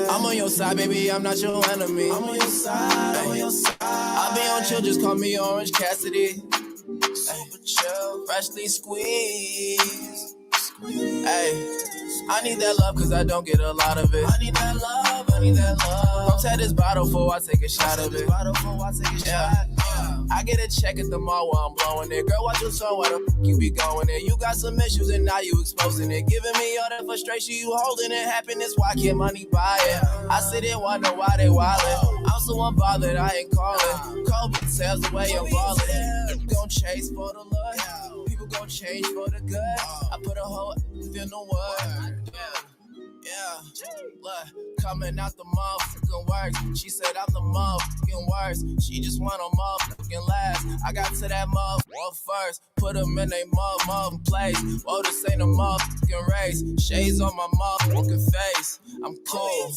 I'm on your side, baby, I'm not your enemy. I'm on your side, I'm on your side. I be on chill, just call me Orange Cassidy. Super chill, freshly squeezed. Hey, I need that love cause I don't get a lot of it. I need that love, I need that love. Don't tell this bottle before I take a shot of it. Yeah. I get a check at the mall while I'm blowing it. Girl, watch your song, where the fuck you be going there? You got some issues and now you exposing it. Giving me all that frustration, you holding it. Happiness, why can't money buy it? I sit and wonder why they wildin'. I'm so unbothered, I ain't calling. Cold tells the way I'm ballin'. People gon' chase for the love. People gon' change for the good. I put a whole in the word. Yeah, look, coming out the motherfucking works. She said I'm the motherfucking worst. She just want a motherfucking last. I got to that motherfucker first. Put them in they motherfucking place. Whoa, this ain't a motherfucking race. Shades on my motherfucking face. I'm cool,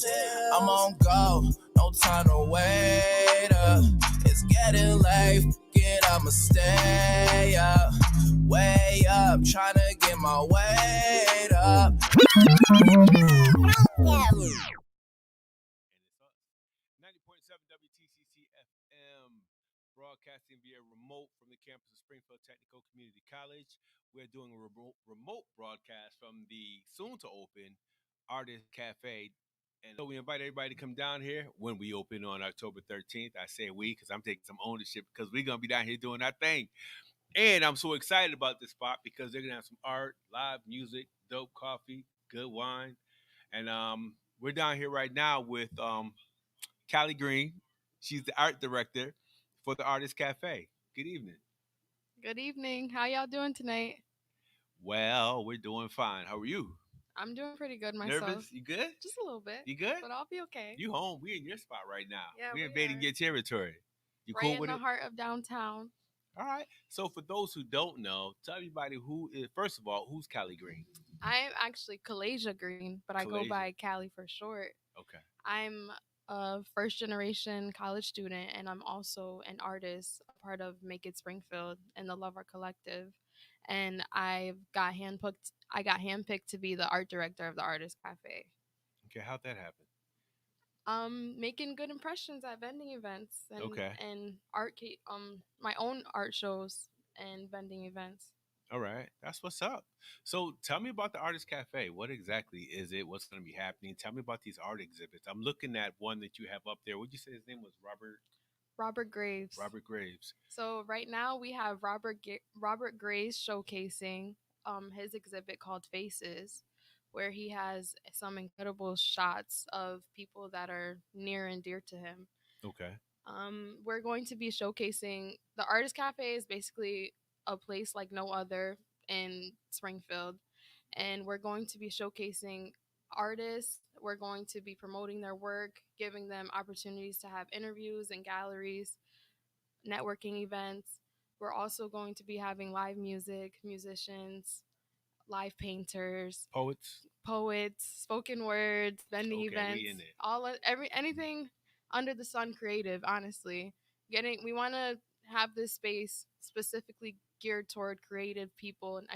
I'm on go. No time to wait up. It's getting late. Forget I'ma stay up. Way up, tryna get my weight up. And it's us, 90.7 WTCC FM, broadcasting via remote from the campus of Springfield Technical Community College. We're doing a remote broadcast from the soon-to-open Artist Cafe. And so we invite everybody to come down here when we open on October 13th. I say we because I'm taking some ownership because we're going to be down here doing our thing. And I'm so excited about this spot because they're going to have some art, live music, dope coffee, good wine. And we're down here right now with Callie Green. She's the art director for the Artist Cafe. Good evening. Good evening. How y'all doing tonight? Well, we're doing fine. How are you? I'm doing pretty good myself. Nervous? You good? Just a little bit. You good? But I'll be okay. You home? We in your spot right now. Yeah, we're we invading are. your territory. You right cool in with the it? heart of downtown. All right. So for those who don't know, tell everybody who is. First of all, who's Callie Green? I'm actually Kalasia Green, but I go Kalasia. by Callie for short. Okay. I'm a first generation college student, and I'm also an artist, a part of Make It Springfield and the Love Art Collective. And I got handpicked to be the art director of the Artist Cafe. Okay. How'd that happen? Making good impressions at vending events and Okay. my own art shows and vending events. All right, that's what's up. So tell me about the Artist Cafe. What exactly is it? What's going to be happening? Tell me about these art exhibits. I'm looking at one that you have up there. Would you say his name was Robert? Robert Graves. Robert Graves. So right now we have Robert Graves showcasing his exhibit called Faces, where he has some incredible shots of people that are near and dear to him. Okay. We're going to be showcasing the Artist Cafe is basically a place like no other in Springfield, and we're going to be showcasing artists. We're going to be promoting their work, giving them opportunities to have interviews and galleries, networking events. We're also going to be having live music, musicians, live painters, poets, spoken words, vending events, we in it. Anything under the sun creative, honestly. We want to have this space specifically geared toward creative people and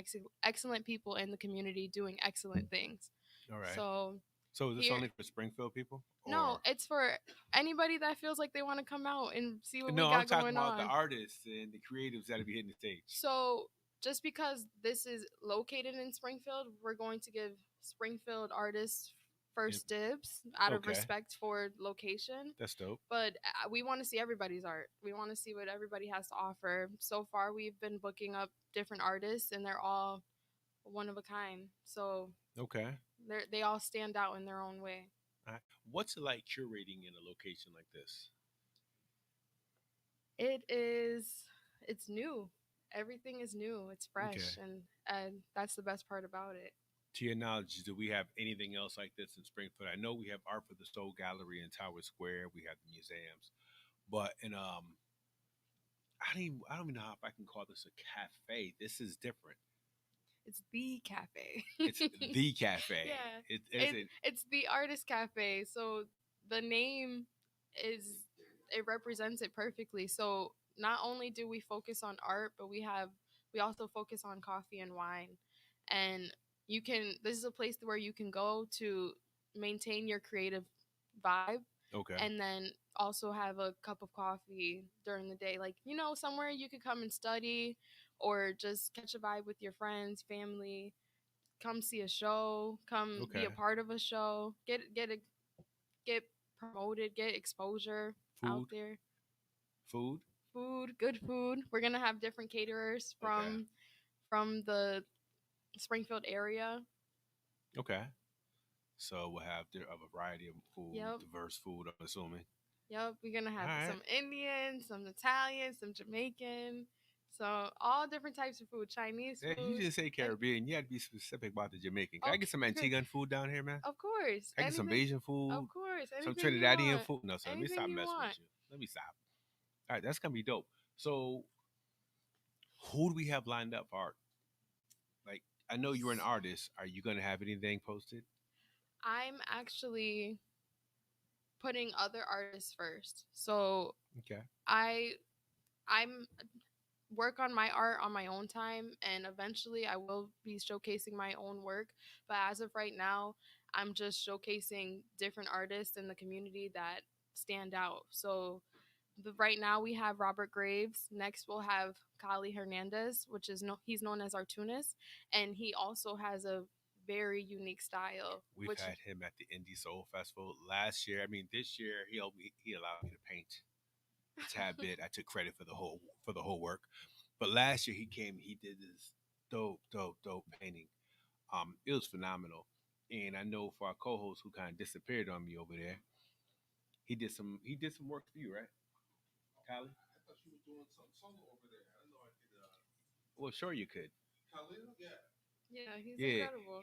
excellent people in the community doing excellent things. All right. So is this only for Springfield people? No, it's for anybody that feels like they want to come out and see what we got I'm talking going about on. the artists and the creatives that will be hitting the stage. So just because this is located in Springfield, we're going to give Springfield artists first dibs out of respect for location. That's dope. But we want to see everybody's art. We want to see what everybody has to offer. So far, we've been booking up different artists, and they're all one of a kind. So they all stand out in their own way. What's it like curating in a location like this? It's new. Everything is new. It's fresh, and that's the best part about it. To your knowledge, do we have anything else like this in Springfield? I know we have Art for the Soul Gallery in Tower Square. We have the museums, but I don't even know if I can call this a cafe. This is different. It's the cafe. It's the cafe. Yeah, it's the Artist Cafe. So the name it represents it perfectly. So not only do we focus on art, but we also focus on coffee and wine, and this is a place where you can go to maintain your creative vibe, Okay. and then also have a cup of coffee during the day. Like, somewhere you could come and study or just catch a vibe with your friends, family, come see a show, come be Okay. a part of a show, get promoted, get exposure out Food. there. Food. Food, good food. We're going to have different caterers Okay. from the Springfield area. Okay. So we'll have a variety of food, Yep. diverse food. I'm assuming. Yep, we're gonna All have right. some Indian, some Italian, some Jamaican, so all different types of food, Chinese Yeah, you food. just say And Caribbean. You had to be specific about the Jamaican. Can I get some okay, Antiguan food down here, man? of course, Can I get some anything, Asian food, some anything you Trinidadian want, food? No, sir. Let me anything stop you messing with want. you. Let me stop. All right, that's gonna be dope. So, who do we have lined up for art? Like, I know you're an artist. Are you gonna have anything posted? I'm actually putting other artists first, so Okay. I I'm work on my art on my own time, and eventually I will be showcasing my own work, but as of right now I'm just showcasing different artists in the community that stand out. So right now we have Robert Graves. Next we'll have Kali Hernandez, which is he's known as Artunis, and he also has a very unique style. We've Which had him at the Indie Soul Festival last year. I mean, this year he allowed me to paint a tad bit. I took credit for the whole work. But last year he came, he did this dope painting. It was phenomenal. And I know for our co-host who kind of disappeared on me over there, he did some work for you, right, Kylie? I thought you were doing some solo over there. I didn't know I could. Well, sure you could. Kylie, yeah. yeah, he's Yeah, incredible.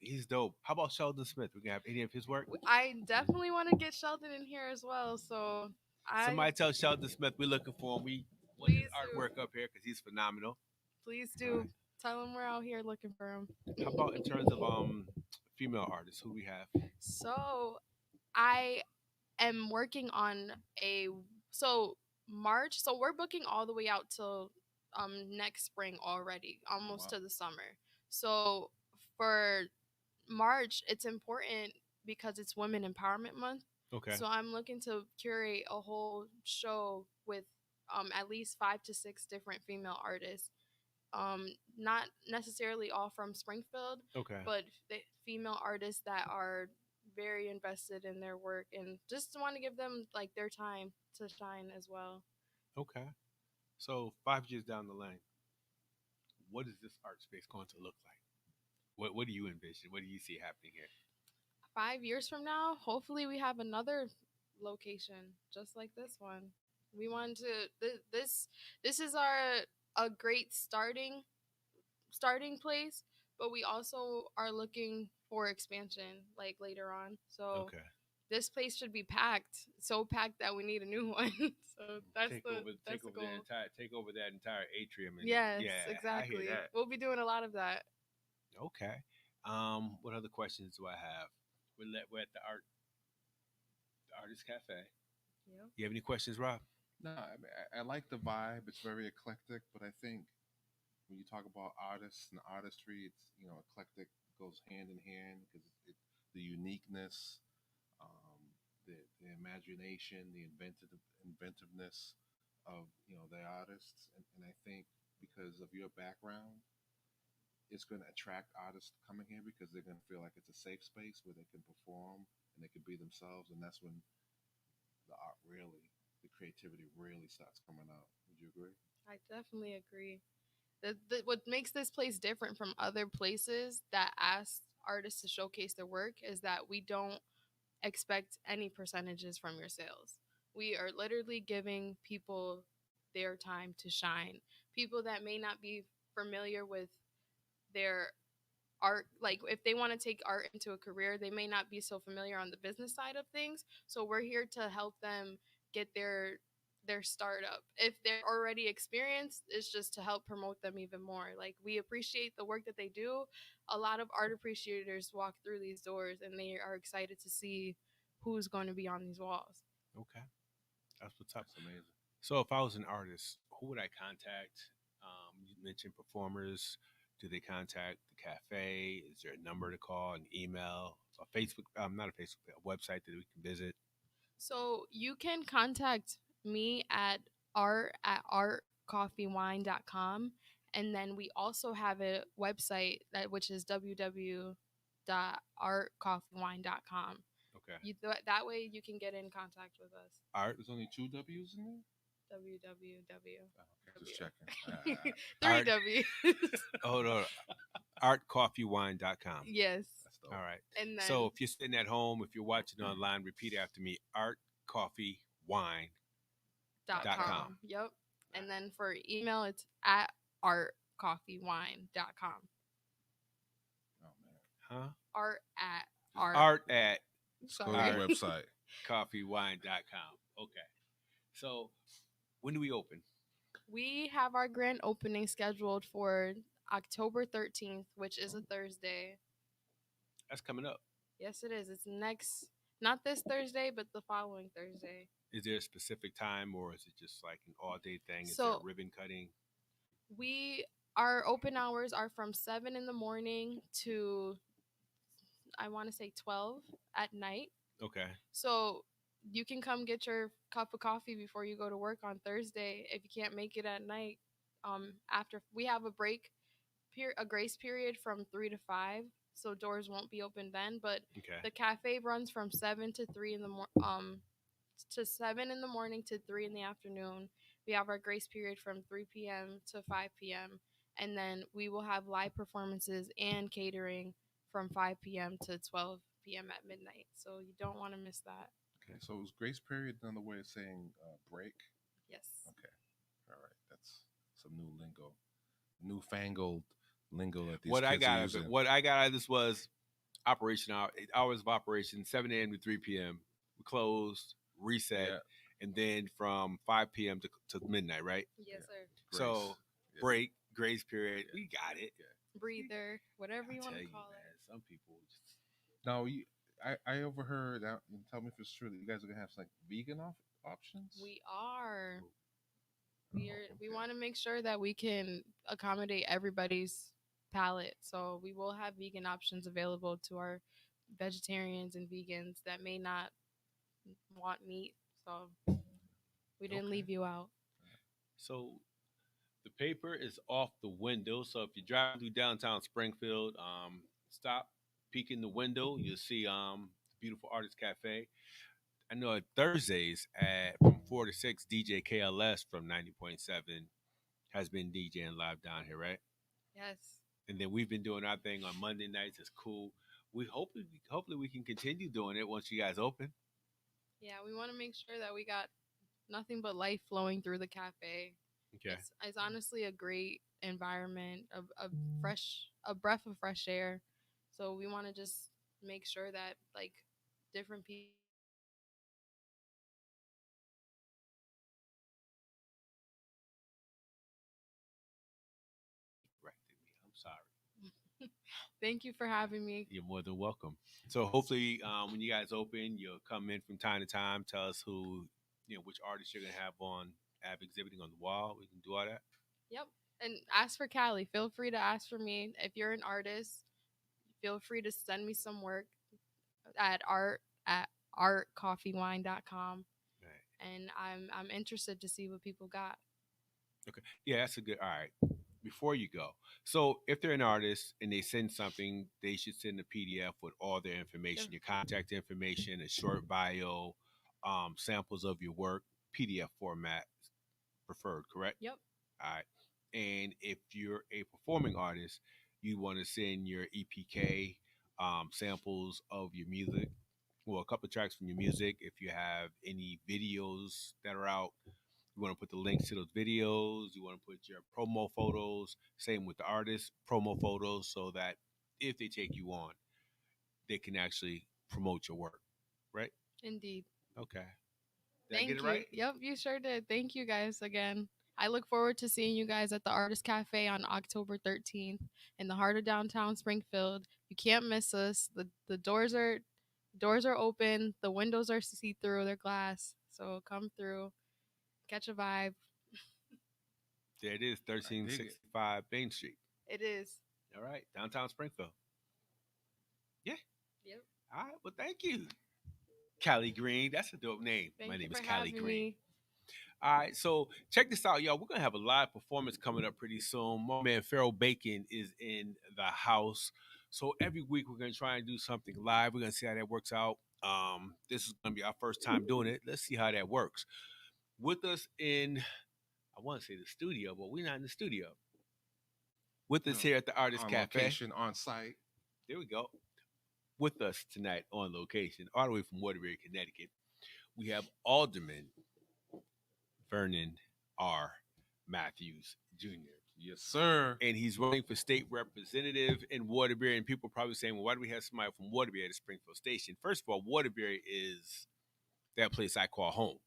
he's dope. How about Sheldon Smith? We can have any of his work. I definitely want to get Sheldon in here as well, so I Somebody tell Sheldon Smith we're looking for him. We want his please do. artwork up here because he's phenomenal. Please All do. right. Tell him we're out here looking for him. How about in terms of female artists? Who we have? So I am working on a so March. So we're booking all the way out till next spring already, almost Wow. to the summer. So for March, it's important because it's Women Empowerment Month. Okay. So I'm looking to curate a whole show with at least 5 to 6 different female artists, not necessarily all from Springfield, Okay. but female artists that are very invested in their work and just want to give them like their time to shine as well. Okay. So 5 years down the line, what is this art space going to look like? What do you envision? What do you see happening here? 5 years from now, hopefully we have another location just like this one. We want to this is our a great starting place, but we also are looking for expansion like later on. So Okay. this place should be packed, so packed that we need a new one. So that's the goal. Take over that entire atrium and Yes, yeah, I hear exactly. that. We'll be doing a lot of that. Okay. What other questions do I have? We're at the artist cafe. Yeah. You have any questions, Rob? No, I mean, I like the vibe. It's very eclectic, but I think when you talk about artists and artistry, it's eclectic goes hand in hand because the uniqueness, the imagination, the inventiveness of the artists, and I think because of your background, it's going to attract artists coming here because they're going to feel like it's a safe space where they can perform and they can be themselves, and that's when the creativity really starts coming out. Would you agree? I definitely agree. What makes this place different from other places that ask artists to showcase their work is that we don't expect any percentages from your sales. We are literally giving people their time to shine. People that may not be familiar with their art, like if they want to take art into a career, they may not be so familiar on the business side of things, so we're here to help them get their startup. If they're already experienced, it's just to help promote them even more. Like, we appreciate the work that they do. A lot of art appreciators walk through these doors and they are excited to see who's going to be on these walls. Okay. That's what's up. That's amazing. So if I was an artist, who would I contact? You mentioned performers. do they contact the cafe? Is there a number to call, an email, a Facebook? Not a Facebook, a website that we can visit. So you can contact me at art@artcoffeewine.com, and then we also have a website which is www.artcoffeewine.com. Okay. That way you can get in contact with us. Art. There's only 2 W's in there. www. Okay, just checking. Three Art- W's. Hold on. Artcoffeewine.com. Yes. That's dope. All right. And then So if you're sitting at home, if you're watching online, repeat after me: artcoffeewine.com. .com. Yep. And then for email, it's at artcoffeewine.com. Oh man, Huh? Art at Art at let's go to Sorry. the website. coffeewine.com. Okay. So when do we open? We have our grand opening scheduled for October 13th, which is a Thursday. That's coming up. Yes, it is. It's not this Thursday, but the following Thursday. Is there a specific time, or is it just like an all-day thing? Is So- there ribbon cutting? Our open hours are from 7 in the morning to, I want to say, 12 at night. Okay. So you can come get your cup of coffee before you go to work on Thursday. If you can't make it at night, after we have a grace period from 3 to 5, so doors won't be open then. But Okay. the cafe runs from 7 to 3 in the to 7 in the morning to 3 in the afternoon. We have our grace period from 3 p.m. to 5 p.m. And then we will have live performances and catering from 5 p.m. to 12 p.m. at midnight. So you don't want to miss that. Okay, so is grace period another way of saying break? Yes. Okay, all right, that's some new lingo, newfangled lingo that these What I kids are got using. what I got out of this was hours of operation, 7 a.m. to 3 p.m. We closed, reset, Yeah. and then from 5 p.m. to midnight, right? Yes, sir. Grace. So Yeah. break, grace period. We got it. Breather, whatever you I want tell to you, call man, it. some people just Now, I overheard, and tell me if it's true, that you guys are gonna have like vegan options. We are. Oh, We okay. want to make sure that we can accommodate everybody's palate. So we will have vegan options available to our vegetarians and vegans that may not want meat. So we didn't Okay. leave you out. so the paper is off the window. So if you're driving through downtown Springfield, stop, peek in the window. You'll see the beautiful Artist Cafe. I know at Thursdays at from 4 to 6, DJ KLS from 90.7 has been DJing live down here, right? Yes. And then we've been doing our thing on Monday nights. It's cool. We hopefully we can continue doing it once you guys open. Yeah, we want to make sure that we got nothing but life flowing through the cafe. Okay. It's honestly a great environment, a breath of fresh air. So we want to just make sure that like different people. Corrected me. I'm sorry. Thank you for having me. You're more than welcome. So hopefully, when you guys open, you'll come in from time to time. Tell us which artists you're gonna have exhibiting on the wall. We can do all that. Yep. And ask for Callie. Feel free to ask for me. If you're an artist, feel free to send me some work at artcoffeewine.com. Right. And I'm interested to see what people got. Okay. Yeah, that's a good. All right. Before you go, so if they're an artist and they send something, they should send a PDF with all their information, your contact information, a short bio, samples of your work, PDF format preferred, correct? Yep. All right. And if you're a performing artist, you want to send your EPK, samples of your music, well, a couple of tracks from your music. If you have any videos that are out, you want to put the links to those videos. You want to put your promo photos. Same with the artist, promo photos, so that if they take you on, they can actually promote your work, right? Indeed. Okay. Did I Thank get it you. right? Yep, you sure did. Thank you guys again. I look forward to seeing you guys at the Artist Cafe on October 13th in the heart of downtown Springfield. You can't miss us. The doors are open. The windows are see through. They're glass. So come through, catch a vibe. There it is, I dig it. 1365 Main Street. It is. All right, downtown Springfield. Yeah. Yep. All right. Well, thank you, Callie Green. That's a dope name. Thank My you name for is Callie having Green. me. All right, so check this out, y'all. We're gonna have a live performance coming up pretty soon. My man Farrell Bacon is in the house. So every week we're gonna try and do something live. We're gonna see how that works out. This is gonna be our first time doing it. Let's see how that works. With us in, I want to say the studio, but we're not in the studio. With us here at the Artist on Cafe. location, on site. There we go. With us tonight on location, all the way from Waterbury, Connecticut, we have Alderman Vernon R. Matthews Jr. Yes, sir. And he's running for state representative in Waterbury. And people are probably saying, well, why do we have somebody from Waterbury at the Springfield station? First of all, Waterbury is that place I call home.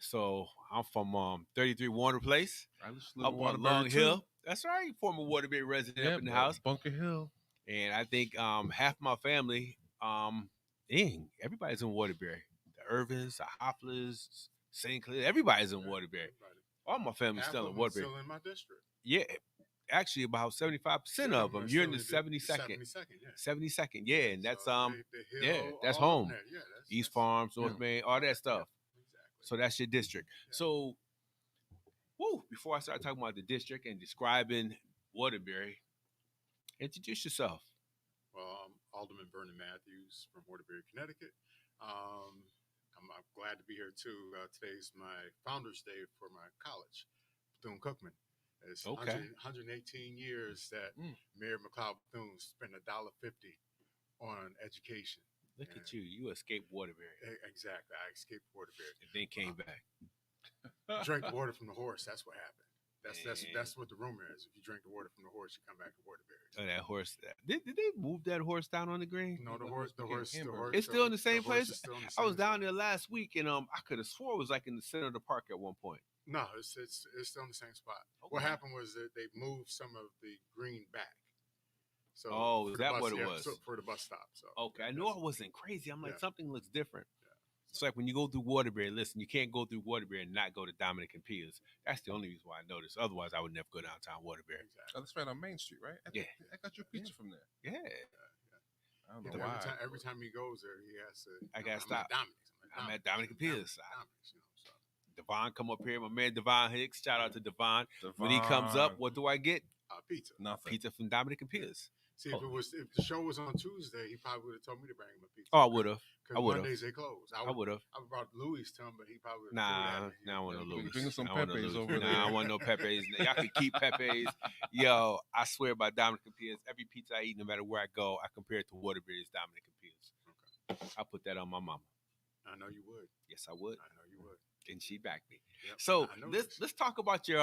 So I'm from 33 Warner Place, I used to live up in on Waterbury Long too. Hill. That's right, former Waterbury resident up in the house. Bunker Hill. And I think half my family, everybody's in Waterbury. The Irvins, the Hoflas, St. Clair, everybody's in Waterbury. All my family's still in Waterbury. Still in my district. Yeah, actually about 75% of them. You're in the 72nd. 72nd, yeah, and that's that's home. East Farms, North Main, all that stuff. Exactly. So that's your district. Yeah. So, before I start talking about the district and describing Waterbury, introduce yourself. Well, I'm Alderman Vernon Matthews from Waterbury, Connecticut. I'm glad to be here too. Today's my Founders Day for my college, Bethune-Cookman. It's 118 years that Mayor McLeod Bethune spent $1.50 on education. Look at you. You escaped Waterbury. Exactly. I escaped Waterbury. And then came back. Drank water from the horse. That's what happened. That's what the rumor is. If you drink the water from the horse, you come back to Waterbury. Oh, that horse. Did they move that horse down on the green? No, the horse. It's still in the same place. I was down there last week, and I could have swore it was like in the center of the park at one point. No, it's still in the same spot. Okay. What happened was that they moved some of the green back. So is that what it was? For the bus stop. So okay, I knew I wasn't crazy. I'm like, something looks different. It's like when you go through Waterbury, listen, you can't go through Waterbury and not go to Dominican Piers. That's the only reason why I noticed. Otherwise, I would never go downtown Waterbury. Exactly. Oh, that's right on Main Street, right? I got your pizza from there. Yeah. I don't know why. Every time he goes there, he has to. I got to stop. I'm at Dominican Piers. So. Devon come up here. My man Devon Hicks. Shout out to Devon. When he comes up, what do I get? Pizza. Nothing. Pizza from Dominican Piers. See, if the show was on Tuesday, he probably would have told me to bring him a pizza. Oh, I would have. Because Mondays they close. I would have. I brought Louis to him, but he probably would have. Nah, I want no Louis. Bring some Pepe's over there. Nah, I want no Pepe's. Y'all can keep Pepe's. Yo, I swear by Dominican Piers, every pizza I eat, no matter where I go, I compare it to Waterbury's Dominican Piers. Okay. I put that on my mama. I know you would. Yes, I would. I know you would. And she backed me. Yep, so let's talk about your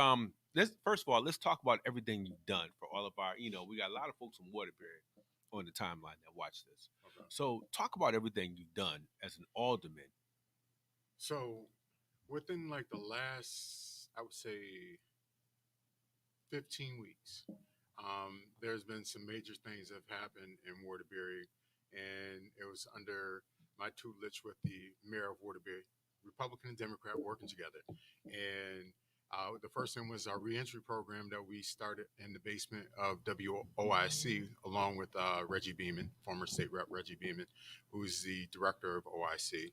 first of all, let's talk about everything you've done for all of our, we got a lot of folks from Waterbury on the timeline that watch this. Okay. So talk about everything you've done as an alderman. So within like the last, I would say 15 weeks, there's been some major things that have happened in Waterbury, and it was under my tutelage with the mayor of Waterbury, Republican and Democrat working together. And the first thing was our reentry program that we started in the basement of WOIC, along with Reggie Beeman, former state rep Reggie Beeman, who's the director of OIC.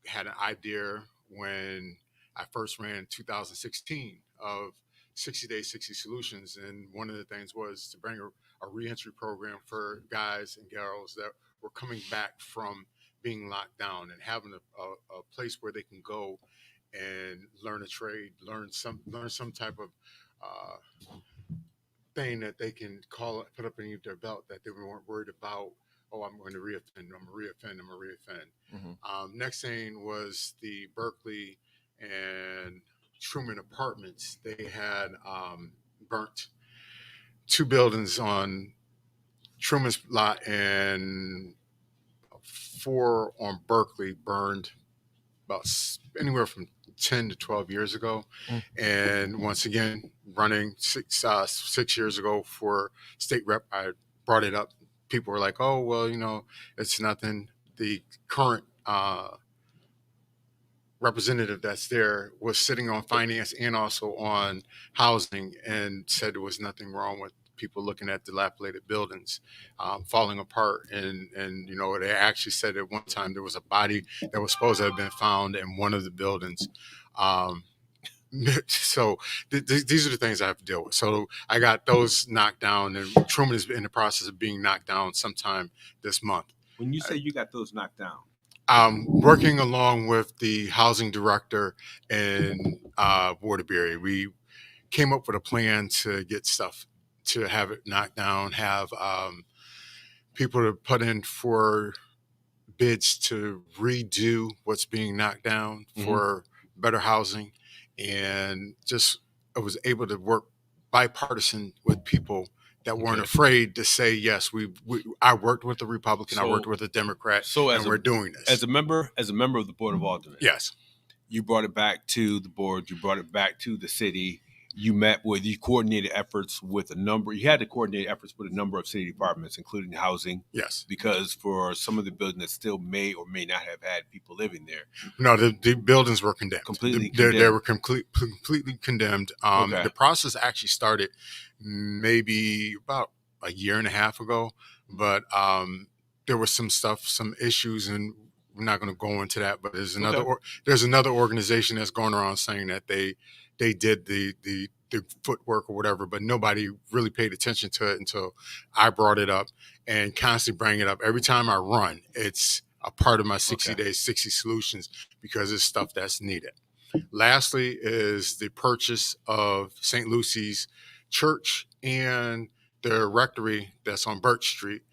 Had an idea when I first ran in 2016 of 60 Days, 60 Solutions. And one of the things was to bring a reentry program for guys and girls that were coming back from being locked down and having a place where they can go and learn a trade, learn some type of thing that they can put up in their belt, that they weren't worried about. Oh, I'm going to reoffend. I'm going to reoffend. Mm-hmm. Next thing was the Berkeley and Truman apartments. They had burnt 2 buildings on Truman's lot, and 4 on Berkeley burned about anywhere from 10 to 12 years ago. And once again, running 6 years ago for state rep, I brought it up. People were like, oh, well, it's nothing. The current representative that's there was sitting on finance and also on housing, and said there was nothing wrong with people looking at dilapidated buildings falling apart. And, they actually said at one time there was a body that was supposed to have been found in one of the buildings. So these are the things I have to deal with. So I got those knocked down, and Truman is in the process of being knocked down sometime this month. When you say you got those knocked down, Working along with the housing director in Waterbury, we came up with a plan to get stuff to have it knocked down, have people to put in for bids to redo what's being knocked down for better housing, and just I was able to work bipartisan with people that weren't afraid to say yes. I worked with a Republican, I worked with a Democrat, and we're doing this as a member of the Board of Aldermen. Yes, you brought it back to the board. You brought it back to the city. You coordinated efforts with you had to coordinate efforts with a number of city departments, including housing. Yes. Because for some of the buildings that still may or may not have had people living there. No, the buildings were condemned. Completely condemned. They were completely condemned. The process actually started maybe about a year and a half ago, but there was some issues, and we're not going to go into that, but there's another organization that's going around saying that they did the footwork or whatever, but nobody really paid attention to it until I brought it up, and constantly bring it up. Every time I run, it's a part of my 60 days, 60 solutions, because it's stuff that's needed. Lastly is the purchase of St. Lucy's Church and the rectory that's on Birch Street,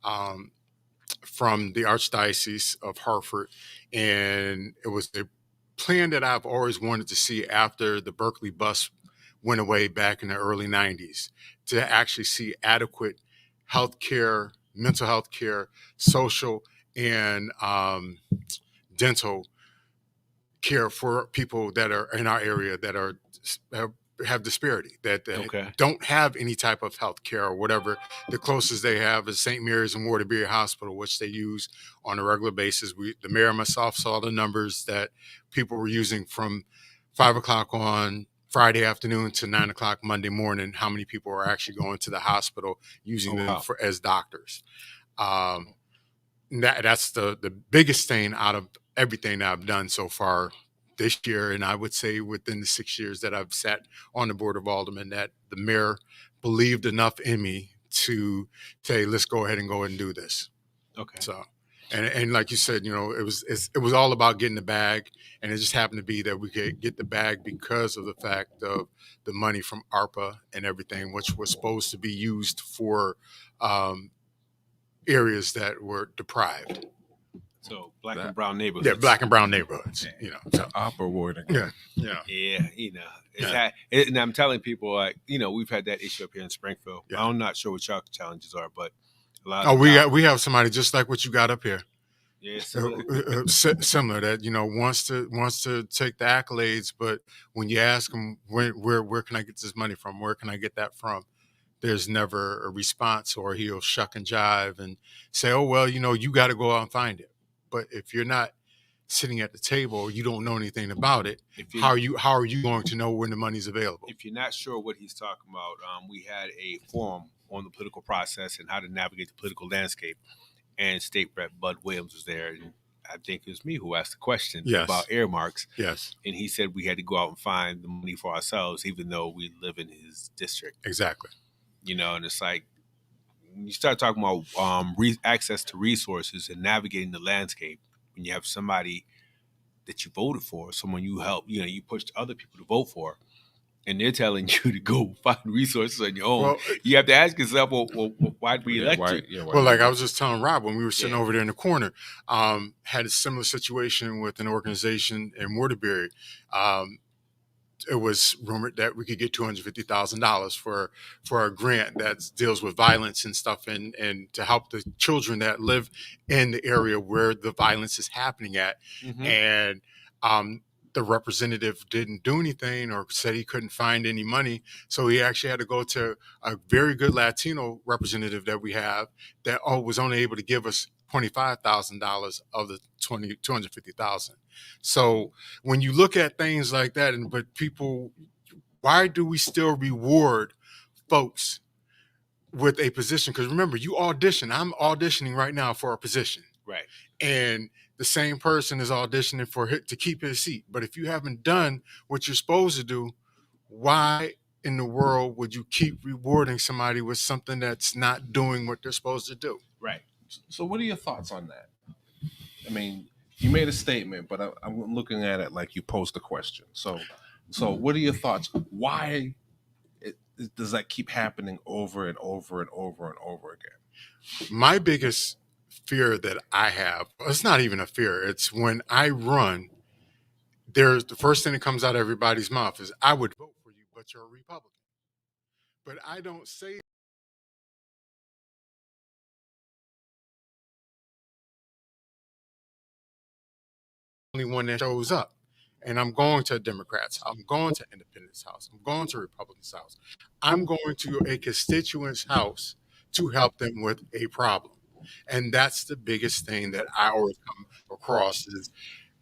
from the Archdiocese of Hartford. And it was a plan that I've always wanted to see after the Berkeley bus went away back in the early 90s, to actually see adequate health care, mental health care, social and dental care for people that are in our area that have disparity, that don't have any type of health care or whatever. The closest they have is St. Mary's and Waterbury Hospital, which they use on a regular basis. The mayor and myself saw the numbers that people were using from 5 o'clock on Friday afternoon to 9 o'clock Monday morning, how many people are actually going to the hospital using them as doctors. That's the biggest thing out of everything that I've done so far this year. And I would say within the 6 years that I've sat on the Board of Aldermen, that the mayor believed enough in me to say, let's go ahead and do this. Okay. So, and like you said, it was all about getting the bag, and it just happened to be that we could get the bag because of the fact of the money from ARPA and everything, which was supposed to be used for areas that were deprived. So black and brown neighborhoods. Yeah, black and brown neighborhoods. So opera word again. Yeah. And I'm telling people, we've had that issue up here in Springfield. Yeah. I'm not sure what y'all challenges are, but a lot of we have somebody just like what you got up here. Yeah, similar that wants to take the accolades, but when you ask them where can I get this money from, where can I get that from, there's never a response, or he'll shuck and jive and say, oh well, you got to go out and find it. But if you're not sitting at the table, you don't know anything about it. How are you going to know when the money's available? If you're not sure what he's talking about, we had a forum on the political process and how to navigate the political landscape, and State Rep Bud Williams was there, and I think it was me who asked the question about earmarks. Yes, and he said we had to go out and find the money for ourselves, even though we live in his district. Exactly. And it's like, you start talking about access to resources and navigating the landscape when you have somebody that you voted for, someone you help, you pushed other people to vote for, and they're telling you to go find resources on your own. Well, you have to ask yourself, well why did we elect you? Well, like I was just telling Rob when we were sitting over there in the corner, had a similar situation with an organization in Waterbury. It was rumored that we could get $250,000 for a grant that deals with violence and stuff, and to help the children that live in the area where the violence is happening at. Mm-hmm. And the representative didn't do anything, or said he couldn't find any money. So he actually had to go to a very good Latino representative that we have that was only able to give us $25,000 of the $250,000. So when you look at things like that, but people, why do we still reward folks with a position, because remember, you audition. I'm auditioning right now for a position, Right. and the same person is auditioning to keep his seat. But if you haven't done what you're supposed to do, why in the world would you keep rewarding somebody with something that's not doing what they're supposed to do? Right. So, what are your thoughts on that? I mean, you made a statement, but I'm looking at it like you posed a question. So, what are your thoughts? Why does that keep happening over and over and over and over again? My biggest fear that I have, it's not even a fear, it's when I run, there's the first thing that comes out of everybody's mouth is, I would vote for you, but you're a Republican. But I don't say only one that shows up. And I'm going to a Democrat's house. I'm going to Independent's house. I'm going to Republican's house. I'm going to a constituent's house to help them with a problem. And that's the biggest thing that I always come across is,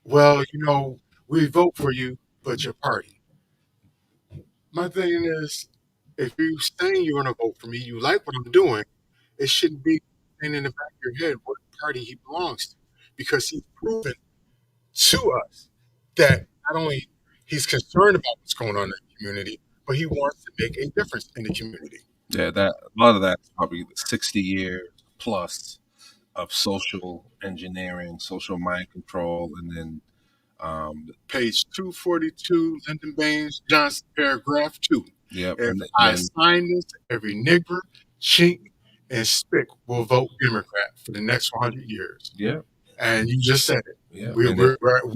well, we vote for you, but your party. My thing is, if you're saying you're going to vote for me, you like what I'm doing, it shouldn't be in the back of your head what party he belongs to, because he's proven to us that not only he's concerned about what's going on in the community, but he wants to make a difference in the community. Yeah, that a lot of that's probably 60 years plus of social engineering, social mind control, and then Page 242, Lyndon Baines Johnson, paragraph 2. Yep, If and I then sign this, every nigger, chink, and spick will vote Democrat for the next 100 years. yeah, And you just said it. yeah, We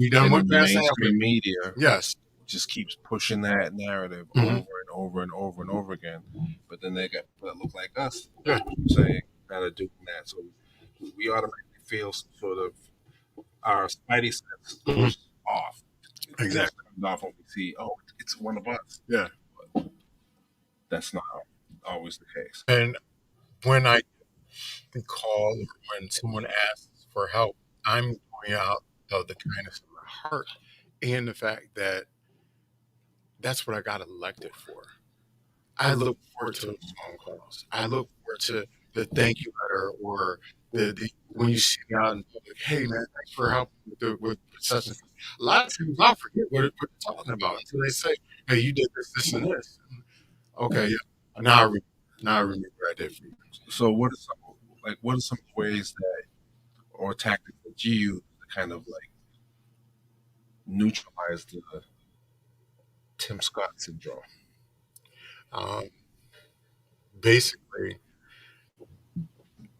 done and went the past mainstream halfway. media Yes. just keeps pushing that narrative Mhm. over and over and over and over again. But then they got people that look like us Yeah. saying kind of doing that, so we automatically feel some sort of our spidey sense goes off. Exactly. It comes off when we see, oh, it's one of us. Yeah. But that's not always the case. And when I the call or when someone asks for help, I'm going out of the kindness of my heart and the fact that that's what I got elected for. I look forward to those phone calls. I look forward to the thank you letter or the when you see me out in public, hey man, thanks for helping with such and such. A lot of times I forget what they're talking about until they say, hey, you did this, this, and this. Okay, yeah. Now I remember what I did for you. So what are some ways that or tactics that you use to kind of like neutralize the Tim Scott syndrome? Basically,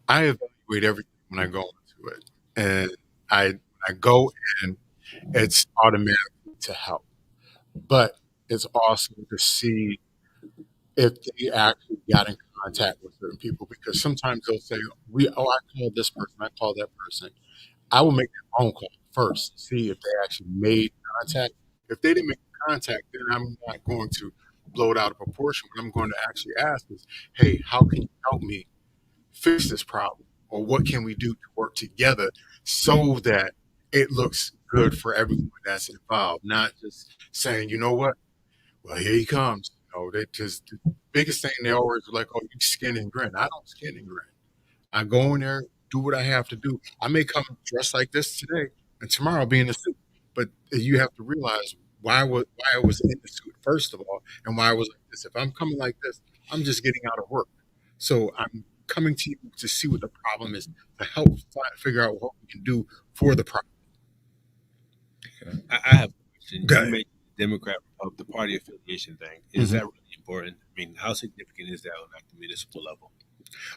I evaluate everything when I go into it, and I go in, it's automatically to help, but it's also to see if they actually got in contact with certain people, because sometimes they'll say, I called this person, I called that person. I will make that phone call first, see if they actually made contact. If they didn't make contact, then I'm not going to blow it out of proportion. What I'm going to actually ask is, hey, how can you help me fix this problem? Or what can we do to work together so that it looks good for everyone that's involved? Not just saying, you know what? Well, here he comes. Because the biggest thing they always are like, oh, you skin and grin. I don't skin and grin. I go in there, do what I have to do. I may come dressed like this today, and tomorrow I'll be in a suit. But you have to realize why I was in the suit first of all, and why I was like this. If I'm coming like this, I'm just getting out of work. So I'm coming to you to see what the problem is, to help figure out what we can do for the problem. I have a question. Go You ahead. mentioned the Democrat of the party affiliation thing. Is that really important? I mean, how significant is that on like the municipal level?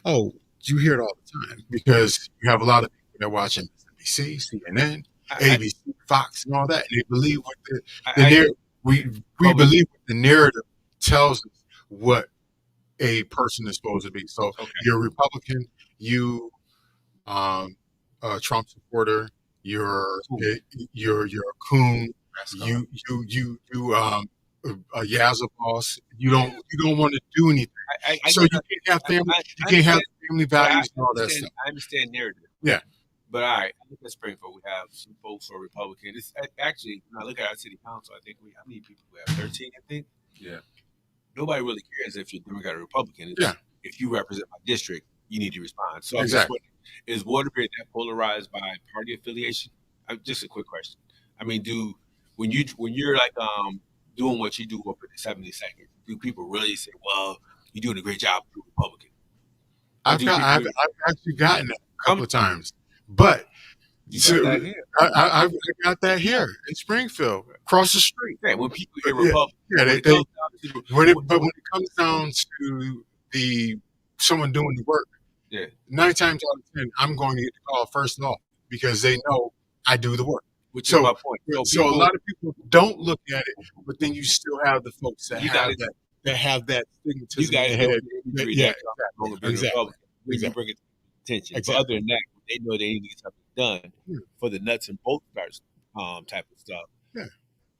Oh, you hear it all the time because you have a lot of people that watch MSNBC, CNN, ABC, Fox, and all that, and they believe what we believe what the narrative tells us what a person is supposed to be. So you're a Republican, you a Trump supporter, you're a coon, you a Yazza boss. You don't want to do anything. So you can't have family. You can't have family values and all that stuff. I understand narrative. Yeah. But all right, I look at Springfield. We have some folks who are Republican. It's actually, when I look at our city council, I think how many people we have? 13, I think. Yeah. Nobody really cares if you're Democrat or Republican. Yeah. if you represent my district, you need to respond. So I'm just Exactly. wondering, is Waterbury that polarized by party affiliation? Just a quick question. I mean, when you're like doing what you do up in the 70 seconds, do people really say, "Well, you're doing a great job, you're Republican"? Or I've do got people I've actually gotten that a come? couple of times, but You got that here. I got that here in Springfield, across the street. Yeah, when people hear Yeah, Republican, yeah, when they, it comes they down to but when it comes down to the someone doing the work, yeah, 9 times out of 10, I'm going to get the call first off because they know I do the work. which is my point. So a people, lot of people don't look at it, but then you still have the folks that You have gotta- that you stigmatism in guys their know head. the imagery Yeah, that comes along with being exactly. Republican when you Exactly. bring it to attention. But Exactly. other than that, they know they need to get something done Yeah. for the nuts and bolts type of stuff. Yeah.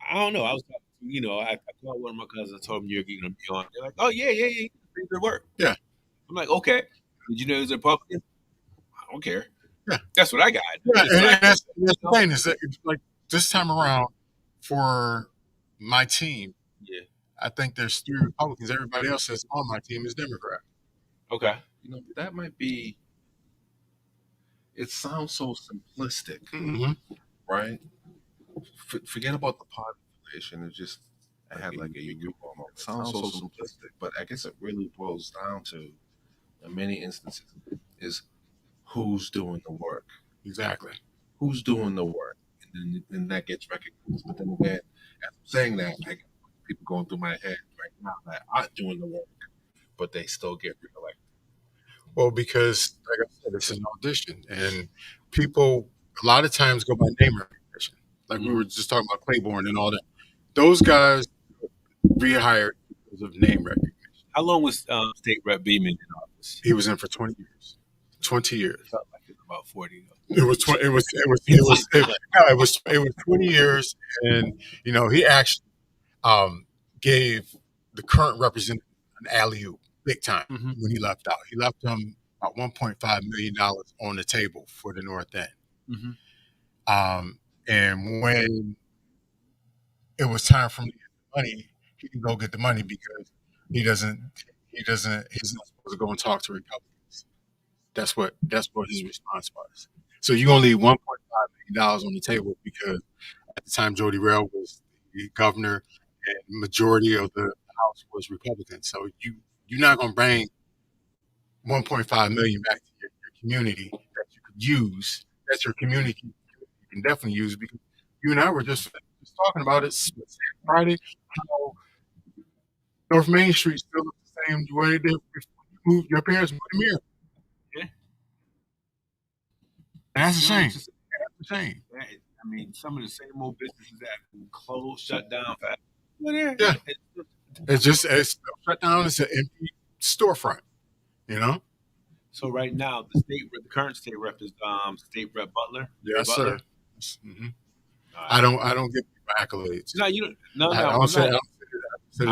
I don't know. I was talking to, I called one of my cousins, told him you're going to be on. They're like, oh, yeah, pretty good work. Yeah. I'm like, okay. Did you know he was a Republican? I don't care. Yeah. That's what I got. Yeah, It's and like- that's the thing is that it's like this time around for my team, Yeah. I think there's 3 Republicans. Everybody else that's on my team is Democrat. Okay. That might be. It sounds so simplistic, Mm-hmm. right? Forget about the party affiliation. It just I had like a eureka moment. It sounds so simplistic, but I guess it really boils down to, in many instances, is who's doing the work. Exactly. Who's doing the work, and then that gets recognized. But then again, as I'm saying that, I get people going through my head right now that aren't doing the work, but they still get reelected. Well, because like I said, it's an audition, and people a lot of times go by name recognition. Like we were just talking about Claiborne and all that. Those guys rehired because of name recognition. How long was State Rep Beeman in office? He was in for 20 years. 20 years. It felt like it was about 40. It was 20 years, and he actually gave the current representative an alley-oop big time when he left out. He left them about $1.5 million on the table for the North End. And when it was time for him to get the money, he can go get the money because he's not supposed to go and talk to Republicans. That's what his response was. So you're gonna leave $1.5 million on the table because at the time Jody Rail was the governor and majority of the House was Republican. So you're not gonna bring $1.5 million back to your community that you could use. That your community can definitely use, because you and I were just talking about it Friday. How North Main Street still looks the same way it did before your parents moved here. Yeah. That's a shame. That's a shame. I mean, some of the same old businesses that have been closed, shut down. Yeah. It's shut down. It's an empty storefront, So right now, the current state rep is State Rep Butler. Yes, Butler. sir. Mm-hmm. I don't get accolades. No, you don't. No, I'm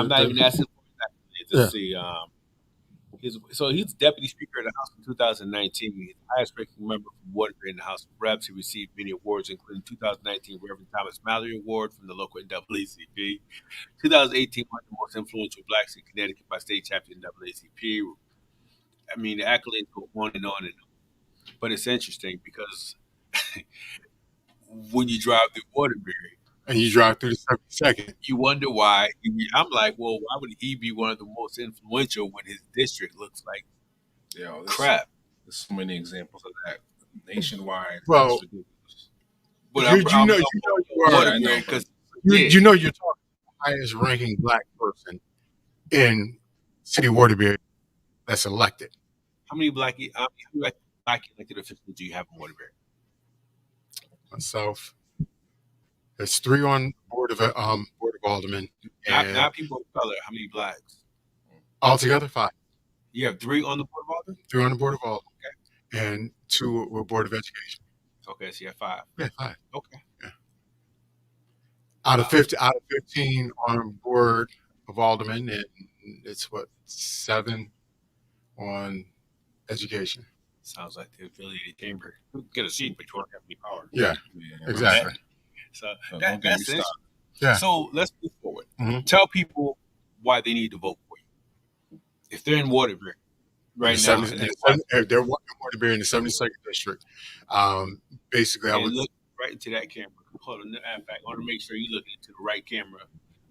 not even asking for accolades. So he's Deputy Speaker of the House in 2019. He's the highest-ranking member from Waterbury in the House of Reps. He received many awards, including 2019 Reverend Thomas Mallory Award from the local NAACP. 2018 one of the most influential blacks in Connecticut by state champion NAACP. I mean, the accolades go on and on and on. But it's interesting because when you drive through Waterbury, and you drive through the 72nd, you wonder why. I'm like, well, why would he be one of the most influential when his district looks like crap? There's so many examples of that nationwide. Well, but you're talking the highest ranking black person in City of Waterbury that's elected. How many black elected officials do you have in Waterbury? Myself. There's 3 on board of aldermen. Not people of color. How many blacks? Altogether 5. You have 3 on the board of aldermen? 3 on the board of aldermen. Okay. And 2 were board of education. Okay, so you have 5. Yeah, 5. Okay. Yeah. Out of 15 on board of aldermen, and it's 7 on education. Sounds like the affiliated chamber. You get a seat, but you won't have any power. Yeah, exactly. So that's it. Yeah. So let's move forward. Mm-hmm. Tell people why they need to vote for you. If they're in Waterbury, right the now. 70, they're in Waterbury in the 72nd district. Basically, I And would look right into that camera. Hold on. In fact, I want to make sure you look into the right camera.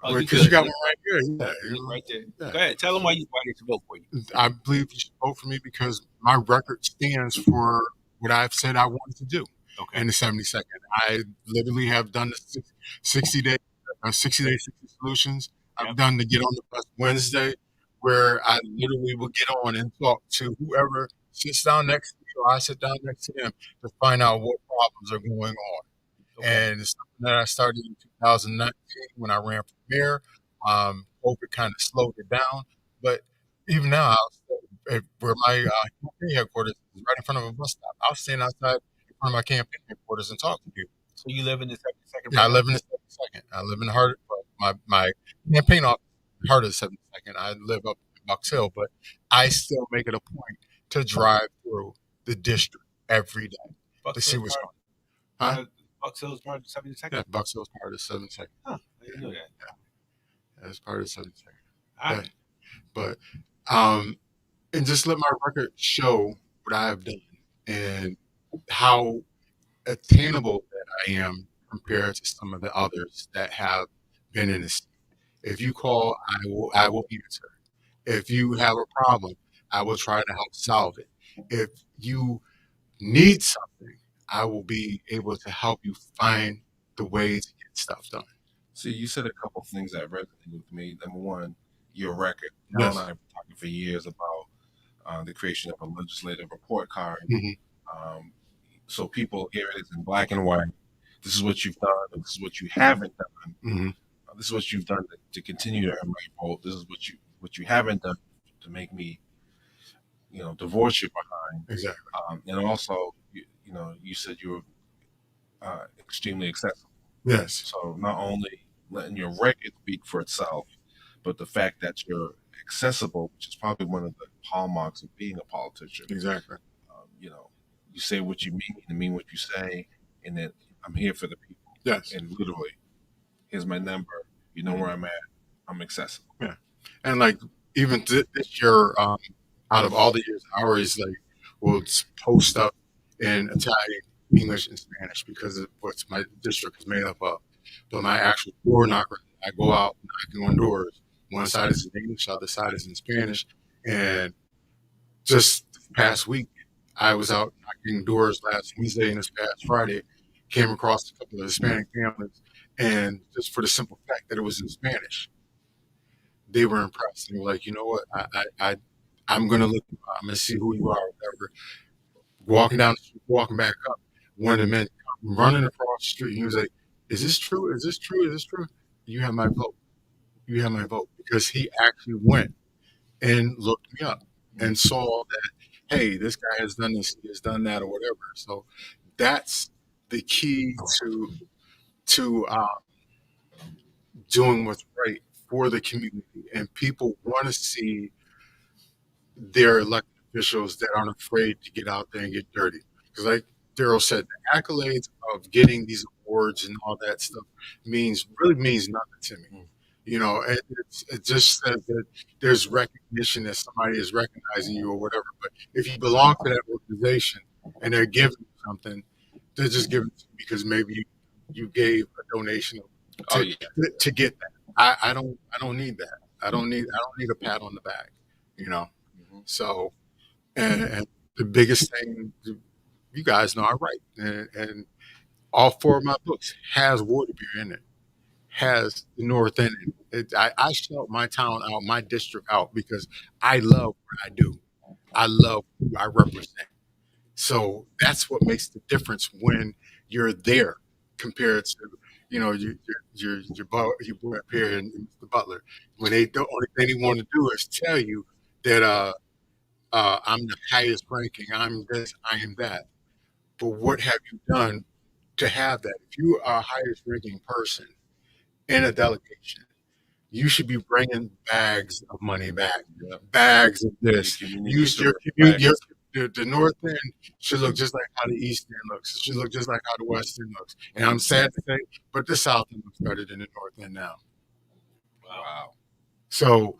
Oh, you because good. you got Look, one right here. Yeah, look right there. yeah. Go ahead. Tell them why they should vote for you. I believe you should vote for me because my record stands for what I've said I wanted to do. Okay. In the 72nd, I literally have done the 60 day, 60 day 60 solutions. I've Yep. done the Get on the Bus Wednesday, where I literally will get on and talk to whoever sits down next to me or I sit down next to them to find out what problems are going on. Okay. And it's something that I started in 2019 when I ran for mayor. COVID kind of slowed it down, but even now, where my campaign headquarters is right in front of a bus stop, I'll stand outside in front of my campaign headquarters and talk to people. So you live in the 72nd? Yeah, I live in the 72nd. I live in the heart. My campaign office is in the heart of the 72nd. I live up in Bucks Hill, but I still make it a point to drive through the district every day to see what's going on. Huh? Bucks Hill is part of the 72nd? Yeah, Bucks Hill is part of the 72nd. Huh. I didn't know that. Yeah, it's part of the 72nd. All right. But and just let my record show what I have done and how attainable that I am compared to some of the others that have been in the seat. If you call, I will answer. If you have a problem, I will try to help solve it. If you need something, I will be able to help you find the way to get stuff done. See, you said a couple of things that resonated with me. Number one, your record. Now Yes. and I have been talking for years about the creation of a legislative report card. So people hear it in black and white. This is what you've done. This is what you haven't done. This is what you've done to continue to earn my vote. This is what you haven't done to make me, divorce you behind. Exactly. And also, you said you were extremely accessible. Yes. So not only letting your record speak for itself, but the fact that you're accessible, which is probably one of the hallmarks of being a politician. Exactly. You say what you mean and mean what you say, and then I'm here for the people. Yes. And literally, here's my number. You know where I'm at. I'm accessible. Yeah. And like even this year, out of all the years, I always will post stuff in Italian, English, and Spanish because of what my district is made up of. But my actual door knocker, I go out knocking on doors. One side is in English, the other side is in Spanish. And just this past week, I was out knocking doors last Wednesday and this past Friday, came across a couple of Hispanic families, and just for the simple fact that it was in Spanish, they were impressed. They were like, you know what, I'm gonna look, I'm gonna see who you are, whatever. Walking down the street, walking back up, one of the men running across the street, he was like, "Is this true? Is this true? Is this true? You have my vote. You have my vote," because he actually went and looked me up and saw that, hey, this guy has done this, he has done that, or whatever. So that's the key to doing what's right for the community. And people want to see their elected officials that aren't afraid to get out there and get dirty. Because like Daryl said, the accolades of getting these awards and all that stuff really means nothing to me. It just says that there's recognition that somebody is recognizing you or whatever. But if you belong to that organization and they're giving you something, they're just giving it to you because maybe you gave a donation to get that. I don't need that. I don't need a pat on the back. So and the biggest thing, you guys know I write, and all four of my books has Waterbury in it. Has the North in it. I shout my town out, my district out, because I love what I do. I love who I represent. So that's what makes the difference when you're there compared to, your boy up here and Mr. Butler. When the only thing they want to do is tell you that I'm the highest ranking, I'm this, I am that. But what have you done to have that? If you are a highest ranking person in a delegation, you should be bringing bags of money back, bags of this. Use your community. The North End should look just like how the East End looks. It should look just like how the West End looks. And I'm sad to say, but the South End looks better than the North End now. Wow. So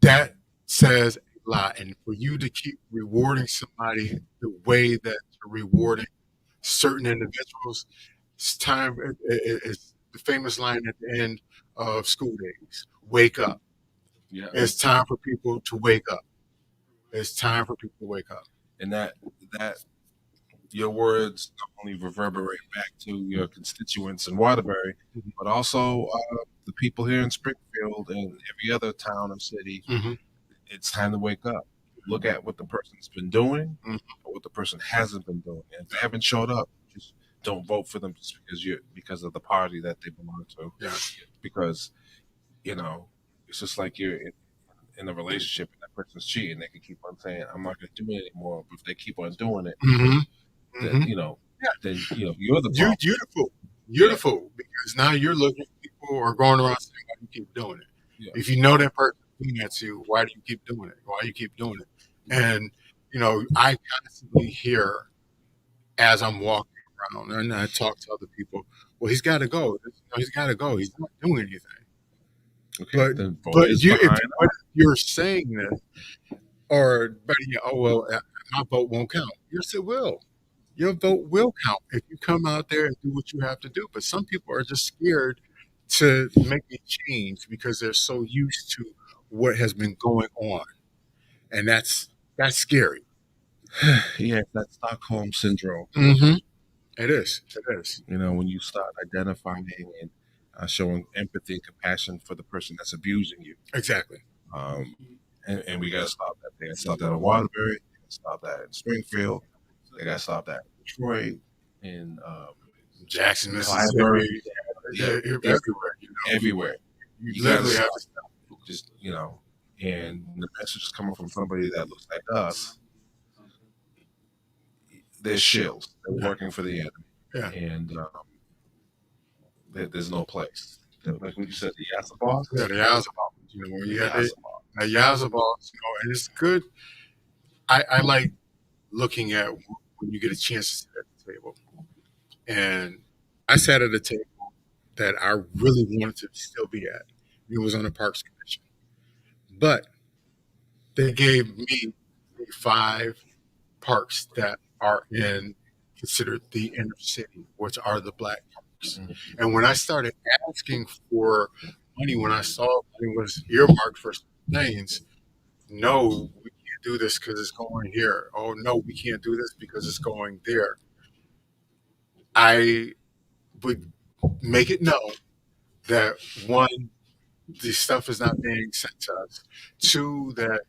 that says a lot. And for you to keep rewarding somebody the way that you're rewarding certain individuals, it's time. It's the famous line at the end of school days: "Wake up." Yeah. It's time for people to wake up. It's time for people to wake up. And that your words not only reverberate back to your constituents in Waterbury, but also the people here in Springfield and every other town or city. Mm-hmm. It's time to wake up. Look at what the person's been doing, Mhm. or what the person hasn't been doing. And if they haven't showed up, just don't vote for them just because of the party that they belong to. Yeah. Because it's just like you're in a relationship and that person's cheating. They can keep on saying, "I'm not going to do it anymore." But if they keep on doing it, Mm-hmm. then then you're the problem. Beautiful, because now you're looking. People are going around saying, "Why do you keep doing it?" Yeah. If you know that person doing that to you, why do you keep doing it? Why do you keep doing it? And I constantly hear as I'm walking around, and I talk to other people. Well, he's got to go. He's got to go. He's not doing anything. Okay, But then vote but is you, if, behind. but if you're saying this, or better yet, oh well, my vote won't count. Yes, it will. Your vote will count if you come out there and do what you have to do. But some people are just scared to make a change because they're so used to what has been going on, and that's scary. Yeah, that Stockholm syndrome. Mm-hmm. It is. It is. When you start identifying and showing empathy and compassion for the person that's abusing you. Exactly. And we got to stop that. They got to stop that in Waterbury. They got to stop that in Springfield. They got to stop that in Detroit. In Jackson, Clydeburg. Mississippi. Yeah, Everywhere. everywhere. You literally have to stop. Just and the message is coming from somebody that looks like us. They're shills. They're working for the enemy. Yeah. And there's no place. Like when you said, the Yazabos. Yeah, the Yazabos. When you have the Yazabos, and it's good. I like looking at when you get a chance to sit at the table. And I sat at a table that I really wanted to still be at. It was on the Parks Commission. But they gave me 5 parks that are considered the inner city, which are the black parks. Mm-hmm. And when I started asking for money, when I saw money was earmarked for things, no, we can't do this because it's going here. Oh, no, we can't do this because it's going there. I would make it known that, one, the stuff is not being sent to us. 2, that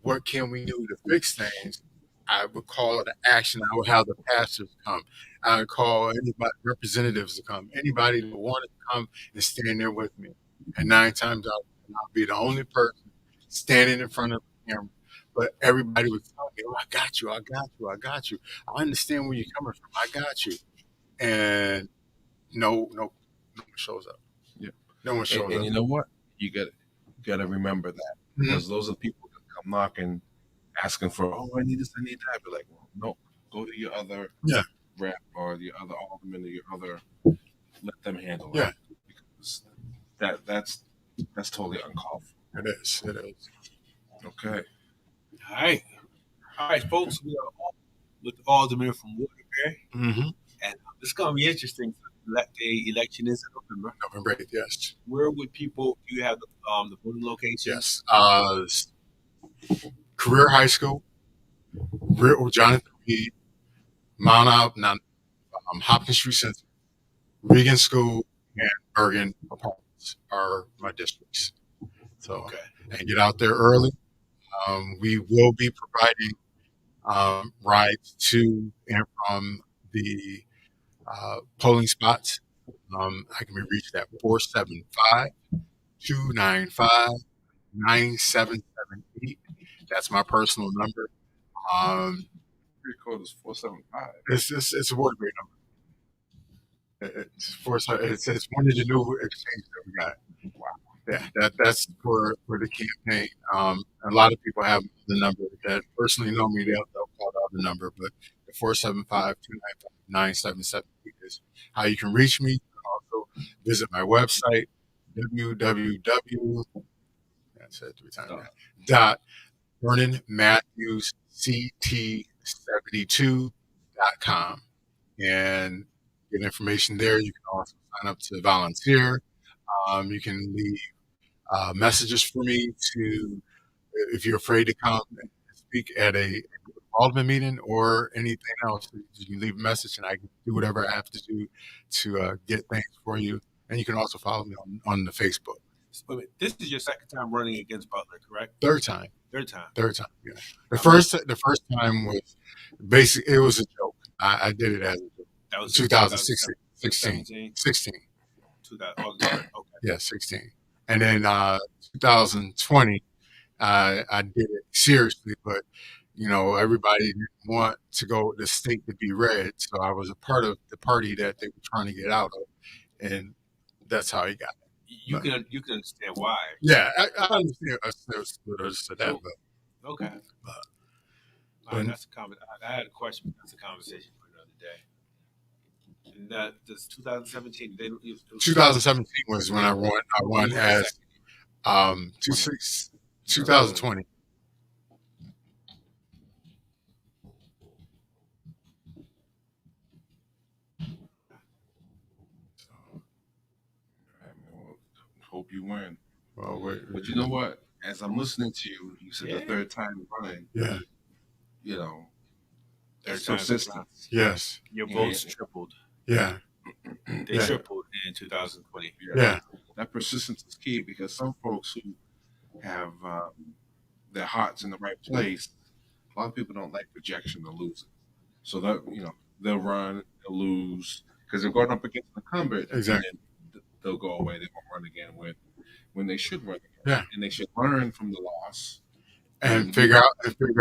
what can we do to fix things? I would call it an action. I would have the pastors come. I would call anybody, representatives to come, anybody that wanted to come and stand there with me. And 9 times out, I'll be the only person standing in front of the camera. But everybody would tell me, "Oh, I got you, I got you, I got you. I understand where you're coming from. I got you." And no one shows up. Yeah. No one shows up. And you know what? You got to remember that, because those are people that come knocking, asking for, "Oh, I need this, I need that." But like, well, no, go to your other rep or your other alderman or your other. Let them handle it, because that's totally uncalled for. It is. It is. Okay. All right, folks. We are all with Alderman from Waterbury, and it's going to be interesting. The election is in November. November 8th, yes. Where would people? Do you have the voting location? Yes. Career High School, Jonathan Reed, Hopkins Street Center, Regan School, and Bergen Apartments are my districts. So, and get out there early. We will be providing rides to and from the polling spots. I can be reached at 475-295-9778. That's my personal number. Your code is 475. It's a Waterbury number. It's one of the new exchanges that we got. Wow. Yeah, that's for the campaign. A lot of people have the number that personally know me. They'll call out the number, but the 475-295-9778 is how you can reach me. You can also visit my website, www. That's it 3 times. VernonMatthewsCT72.com and get information there. You can also sign up to volunteer. You can leave messages for me to if you're afraid to come and speak at a Alderman meeting or anything else. You can leave a message, and I can do whatever I have to do to get things for you. And you can also follow me on the Facebook. Wait, this is your second time running against Butler, correct? Third time. Third time. Yeah. The first time was basically it was a joke. I did it as a joke. That was 2016. 16. 2000. Okay. Yeah, 16. And then 2020, I did it seriously, but everybody didn't want the state to be red, so I was a part of the party that they were trying to get out of, and that's how he got it. You can understand why. Yeah, I understand. I understood that, but okay. That's a comment. I had a question. That's a conversation for another day. And that this 2017. 2017 was when I won as 2020. Hope you win. Well, but you know what? As I'm listening to you, you said the third time running. Yeah. There's persistence. Yes. Your votes tripled. Yeah. They tripled in 2020. Yeah. That persistence is key because some folks who have their hearts in the right place, a lot of people don't like rejection or losing. So that they'll run, they'll lose because they're going up against an incumbent. Exactly. And then they'll go away. They won't run again when they should run again. Yeah. And they should learn from the loss and figure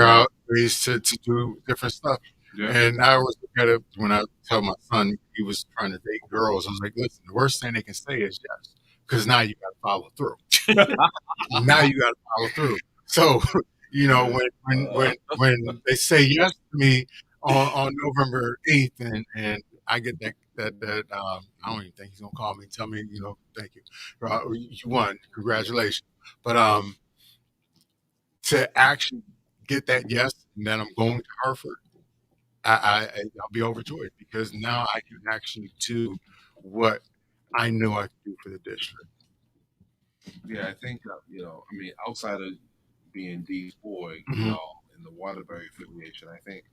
out ways to do different stuff. Yeah. And I always look at it when I tell my son he was trying to date girls. I was like, listen, the worst thing they can say is yes, because now you got to follow through. Now you got to follow through. So when they say yes to me on November 8th, and I get that I don't even think he's gonna call me and tell me thank you, you won, congratulations. But to actually get that yes, and then I'm going to Hartford, I'll be overjoyed because now I can actually do what I knew I could do for the district. Yeah, I think outside of being Dee's boy, Mm-hmm. In the Waterbury affiliation, I think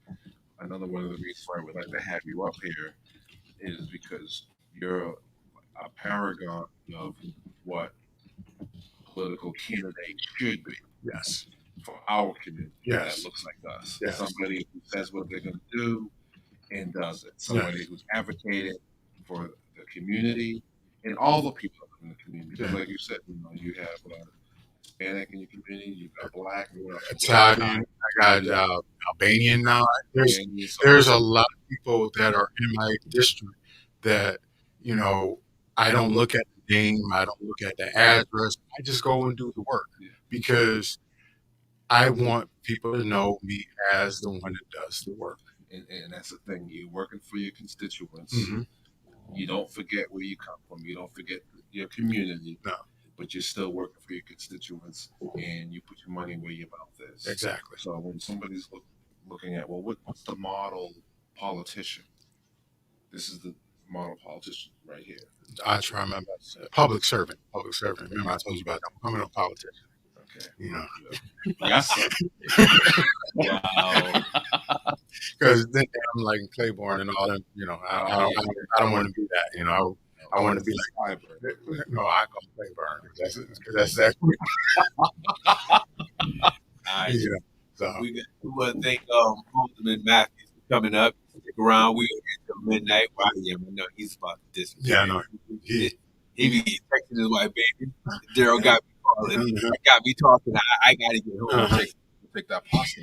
another one of the reasons why we'd like to have you up here is because you're a paragon of what political candidate should be. Yes. For our community. Yes. That looks like us. Yes. Somebody who says what they're going to do and does it. Somebody who's advocated for the community and all the people in the community. Because like you said, you have Hispanic in your community, you've got Black, Italian, I got Albanian now. There's a lot of people that are in my district that, I don't look at the name, I don't look at the address, I just go and do the work because I want people to know me as the one that does the work. And that's the thing, you're working for your constituents. Mm-hmm. You don't forget where you come from, you don't forget your community. No. But you're still working for your constituents, and you put your money where your mouth is. Exactly. So when somebody's looking at, what's the model politician? This is the model politician right here. I try my best. Public servant. Remember I told you about that. I'm a politician. Okay. Yes. Wow. Because then I'm like in Claiborne and all that. I don't want to be that. I want to be like Clyburn. No, I call Claiborne. That's exactly. Nice. So we want to thank Alderman Matthews for coming up. Stick around. We will get to midnight. Wow, I know he's about this. Yeah, I know. He be texting his wife, baby. Daryl got me calling. Mm-hmm. Got me talking. I got to get home. Uh-huh. Take that pasta.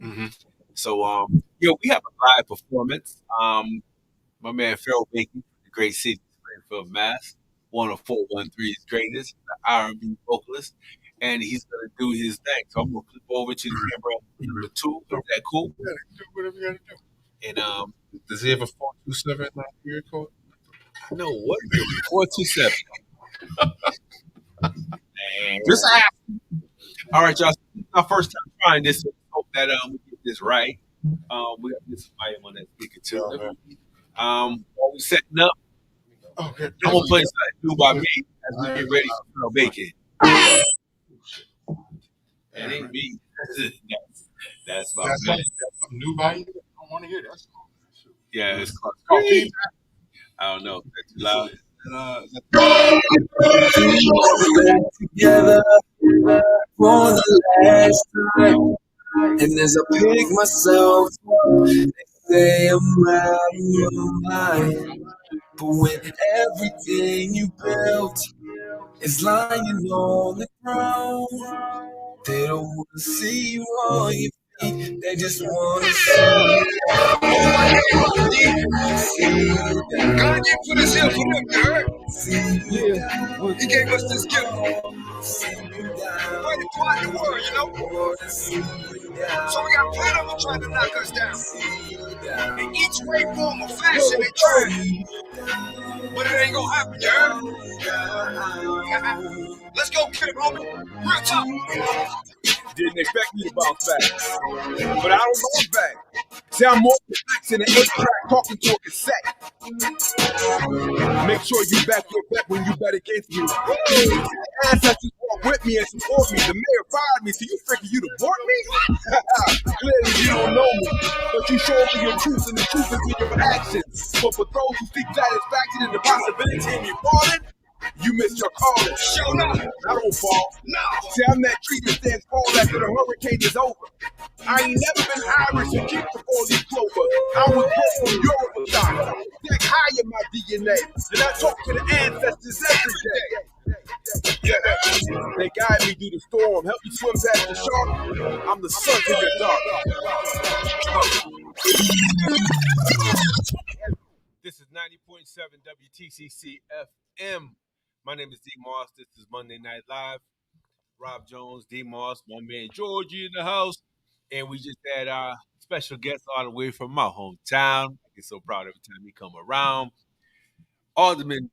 Mm-hmm. So, we have a live performance. My man Pharaoh Baker, the great city of Springfield, Mass. 104.13's greatest, the R&B vocalist, and he's gonna do his thing. So I'm gonna flip over to the camera number 2. Is that cool? Yeah, do whatever you gotta do. And does he have a 427 period code? No, what? 427. Just ask. All right, y'all. my first time trying this. So hope that we get this right. We got to get somebody on that speaker too. Yeah, man. While we setting up, Okay. I'm gonna play something new by me as we get ready to smell bacon. That ain't me. That's about That's me. something new by you. I don't want to hear that. Yeah, it's called Oh, feedback. I don't know. That's too loud. Together for the last time. And as I pick myself up, they say I'm out of my mind. But when everything you built is lying on the ground, they don't want to see you on your feet. They just want to see you God didn't put us here for them, you heard? down. He gave us this gift. See you Spread it throughout the world, you know? down. So we got plenty of them trying to knock us down. In each way, form, or fashion, they try. But it ain't gonna happen, you heard? Let's go get it, homie. Real talk. Didn't expect me to bounce back, but I don't bounce back. See, I'm more complex than an 8-track talking to a cassette. Make sure you back your bet when you bet against me. Ancestors walk with me and support me. The mayor fired me, so you figure you'd abort me? Clearly you don't know me, but you show me your truth, and the truth is in your actions. But for those who seek satisfaction in the possibility of me falling, you missed your calling. Show up. I don't fall. No. See, I'm that tree that stands tall after the hurricane is over. I ain't never been Irish and keep the 4-leaf clover. I was brought from Europe or China. Stack high in my DNA, and I talk to the ancestors every day. Yeah, they guide me through the storm, help me swim past the shark. I'm the sun in the dark. This is 90.7 WTCC FM. My name is D.Moss. This is Monday Night Live. Rob Jones, D.Moss, my man Georgie in the house. And we just had our special guest all the way from my hometown. I get so proud every time he come around. Alderman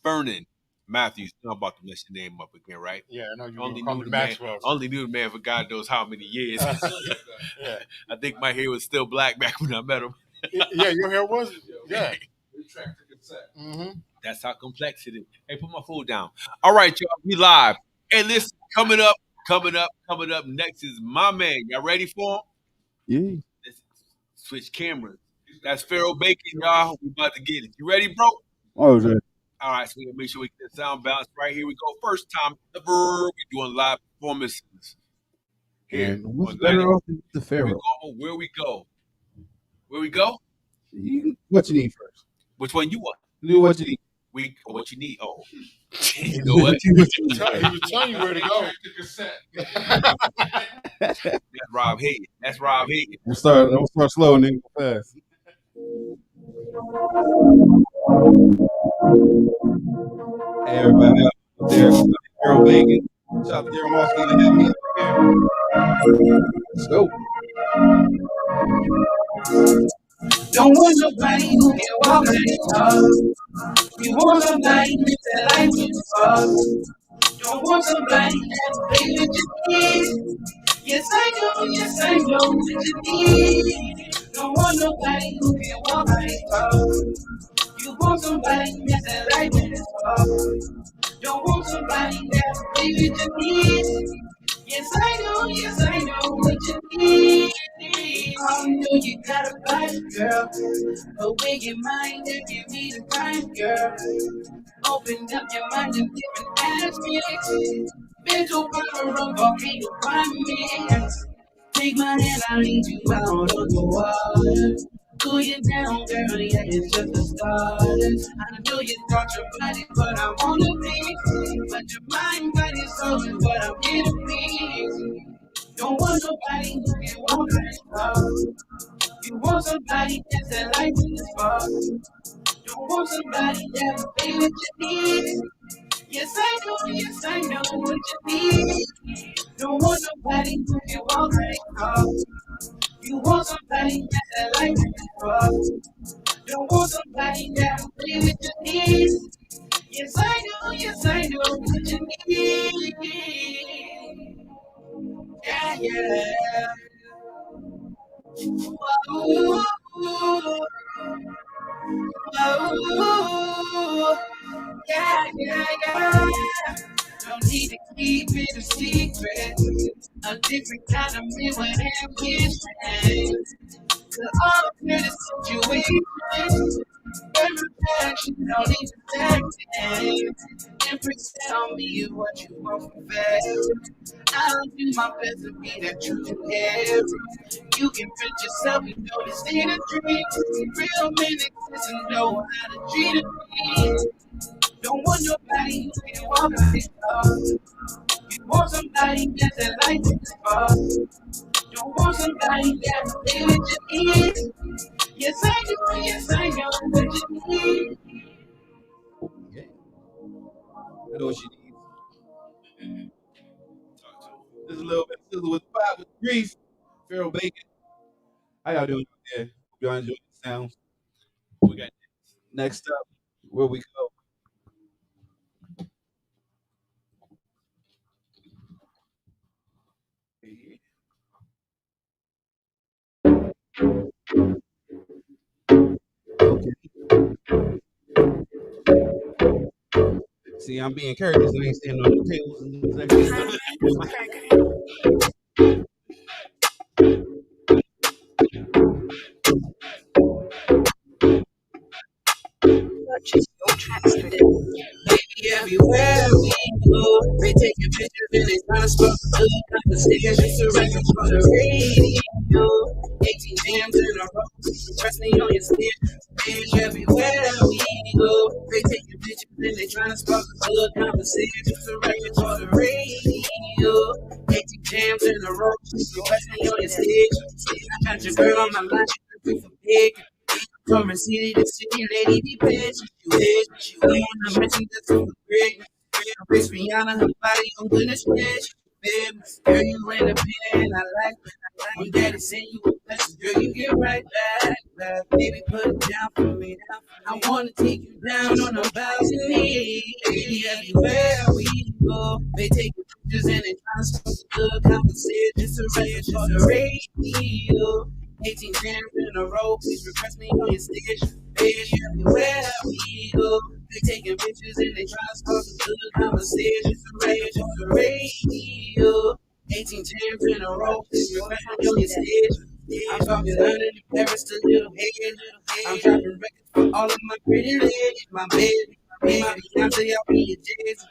Vernon Matthews. I'm about to mess your name up again, right? Yeah, I know you Only call knew me the man. Maxwell. Only knew the man for God knows how many years. Yeah. I think my hair was still black back when I met him. Yeah, your hair was. Yeah. Mm-hmm. That's how complex it is. Hey, put my food down. All right, y'all, we live. Hey, listen, coming up next is my man. Y'all ready for him? Yeah. Let's switch cameras. That's Pharaoh Bacon, y'all. We about to get it. You ready, bro? Oh, okay. All right, so we gotta make sure we get the sound balance right. Here we go. First time ever, we're doing live performances. Here, And what's on better 90. off than the Where we Pharaoh? go? Where we go? Where we go? What you need first? Which one you want? Do what you need. What you need? Oh, you know what? He was telling you where to go. That's Rob Hayden. That's Rob Hayden. I'm start slow and then go fast. Hey everybody out there, Pharaoh Bacon. Shout out to D.Moss for having me up here. Let's go. Don't want nobody who can walk and talk. You want somebody that life is fuck. Don't want somebody that's play with your kids. Yes, I know what you need. Don't want nobody who can walk and talk. You want somebody that life is fuck. Don't want somebody that's play with your kids. Yes, I know what you need. I know you got a body, girl. Open your mind if you need a time, girl. Open up your mind and different aspects. Mental power of volcano climax. Take my hand, I'll lead you out on the water. Cool you down, girl, yeah, it's just a start. I know you thought your body, but I wanna be. But your mind, body, soul is what I'm here to be. Don't want nobody who can walk like us. You want somebody that's that life in the spark. Don't want somebody that will be what you need. Yes, I know what you need. Don't want nobody who can walk like us. You want somebody that's that life in the spark. Don't want somebody that will be what you need. Yes, I know what you need. Yeah. Ooh, ooh, yeah, yeah, yeah. Don't need to keep it a secret. A different kind of me when ambition. To all of the situations. Every action, don't need to tactic. Empress, tell me what you want from fast. I'll do my best to be that true to every. You can fit yourself, you know this ain't a dream. Real men exist and know how to treat a queen. Don't want nobody who can walk on this path. You want somebody that's that life in this path. Don't want somebody that's play with your ears. Yes, I do. Yes, I know what you need. Yeah. I know what she needs. Talk to him. Just a little bit of sizzle with pop with grease. Pharaoh Bacon. How y'all doing out there? Hope y'all enjoying the sounds. We got Next up, where we go? Okay. See, I'm being courteous. I ain't standing on the tables and things Purchase your tracks today. Baby, everywhere we go, they taking pictures and they trying to spark a good conversation. Just a record for the radio. 18 jams in a row, press me on your stairs. Baby, everywhere we go, they taking pictures and they trying to spark a good conversation. Just a record for the radio. 18 jams in a row, press me on your stage. I got your girl on my line, she's for big. From a city to city, lady, depends what you is. What you want, I mentioned that's so great. Chris Rihanna, her body on goodness, bitch. Girl, you independent, I like that. When daddy send you a message, girl, you get right back. Baby, put it down for me. I wanna take you down on a balcony. Everywhere we go, they take pictures and they try to start a good conversation. Just a record for the radio. 18 jams in a row, please request me on your stage. Baby, everywhere we go, they taking pictures and they try to start a good conversation. Just a record for the radio. 18 jams in a row, please request me on your stage. I'm talking London to Paris to Little Hague. I'm dropping records for all of my pretty ladies. My baby, my Beyonce, I'll be your Jay-Z.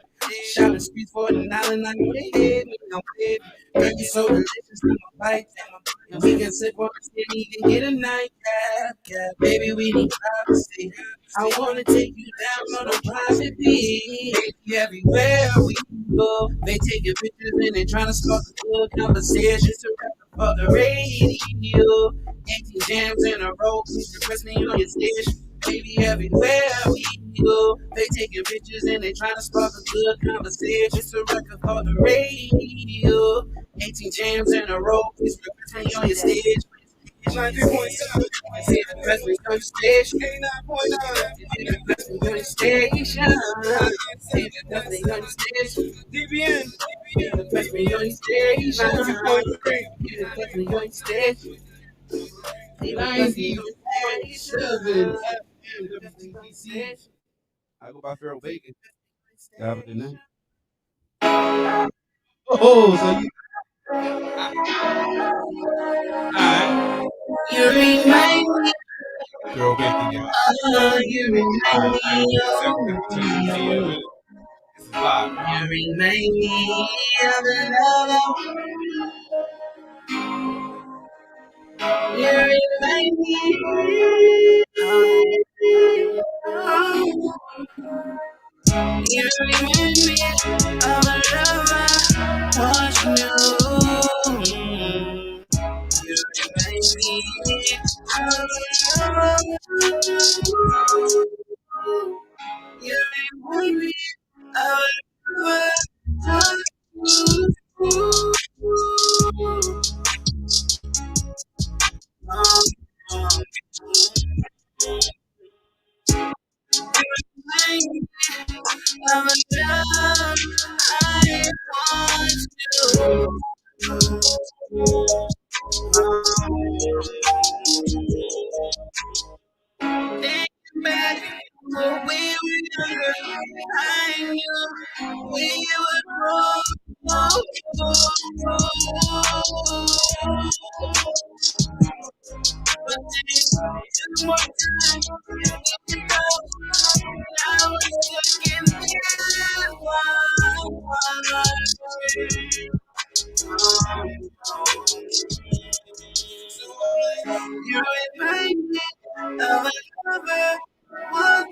Shopping streets for the island, I know they hate me. I'm baby. Girl, you so delicious, I'm a bite. And we can sip on the city and get a nightcap. Yeah, baby, we need privacy. I wanna take you down on a private beach. Everywhere we go, they taking pictures and they trying to start a good conversation. So for the radio, 18 jams in a row, please request me on your station. Baby, everywhere we go, they taking pictures and they trying to spark a good conversation. It's a record for the radio. 18 jams in a row, please represent me on your stage. 93.7, see the best me on your stage. 89.9, see the best me on your station. See the best me on your stage. DBN, see the best me on your stage. 93.3, see the best me on your stage. See the best me on your station. WTTC. I go by Pharaoh Bacon. Have a good night. Oh, so you Alright. You remind me, Pharaoh Bacon, y'all. you remind me of WTTC in a minute. This is live. you remind me of the love. You remind me. You remind me of a lover once knew. You remind me of a lover. You remind me of a lover once knew. I'm a love I want to. I knew we would grow. But then more time, you know, I was stuck in this one. You remind me of another one.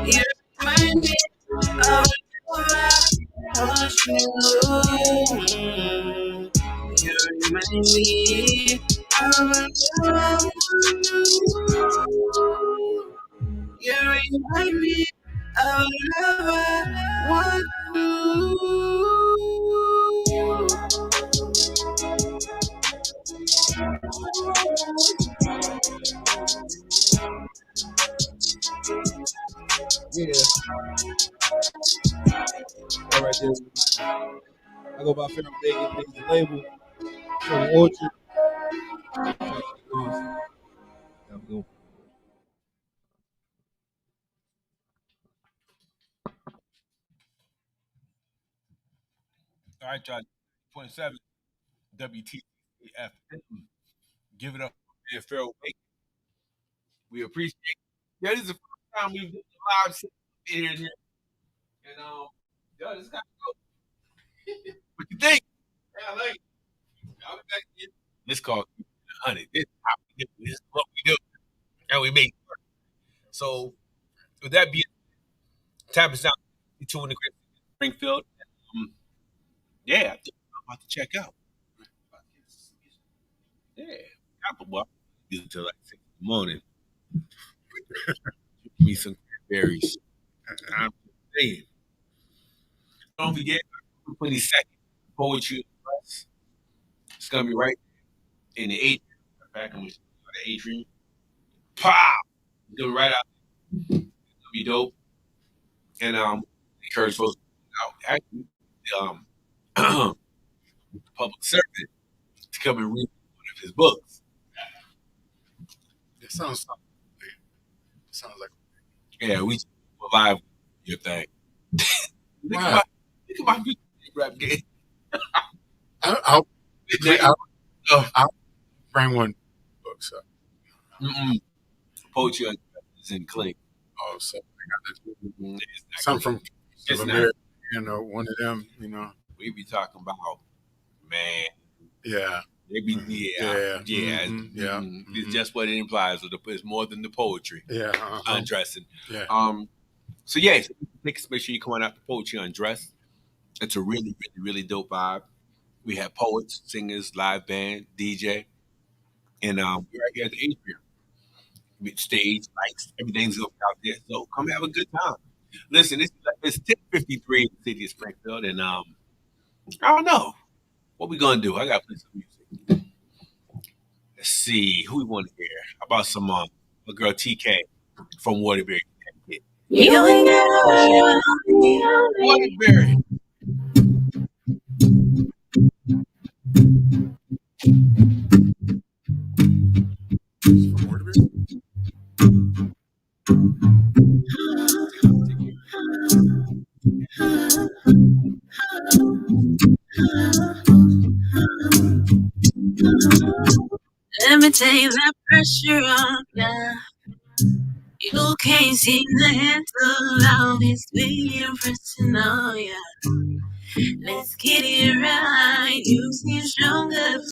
You remind me of another one. You remind me of another one. You remind me of another Yeah. All right there. I go by Pharaoh Bacon, Bacon the label. From the Orchard. Have a good one. All right, y'all. 27 WTCF. Give it up for Pharaoh Bacon. We appreciate it. Yeah, this is the first time we've done a live set in here. And yo, this got to go. What you think? Yeah, I like it. I'll be back again. This called 100. This is how we do. This is what we do. And we make it work. So with that being tapping sound 2 in the Great Springfield. Yeah, I think I'm about to check out. Yeah. Apple Bar. Until like 6 in the morning. Me some berries. I'm saying. Don't forget, 22nd, Poetry Press. It's gonna be right in the atrium. Back in the atrium. Pow! It's gonna be right out. It's gonna be dope. And encourage folks out actually the public servant to come and read one of his books. It sounds like Yeah, we live your thing. Look at my rap game. I'll bring one book. So. Poetry is in Clink. Oh, so I got It's some from It's America, one of them, we be talking about, man. Yeah. They be Yeah. It's just what it implies. It's more than the poetry. Yeah. Undressing. Yeah. So yeah, so make sure you come on out to Poetry Undressed. It's a really, really, really dope vibe. We have poets, singers, live band, DJ, and we're right here at the atrium. With stage, lights, everything's gonna be out there. So come have a good time. Listen, it's 10:53 in the city of Springfield, and I don't know what we gonna do. I gotta play some music. Let's see who we want to hear. How about some my girl TK from Waterbury, Connecticut. Waterbury. From Waterbury? Let me take that pressure off, yeah. You can't seem to handle all this being pressing on, yeah. Let's get it right. You seem stronger.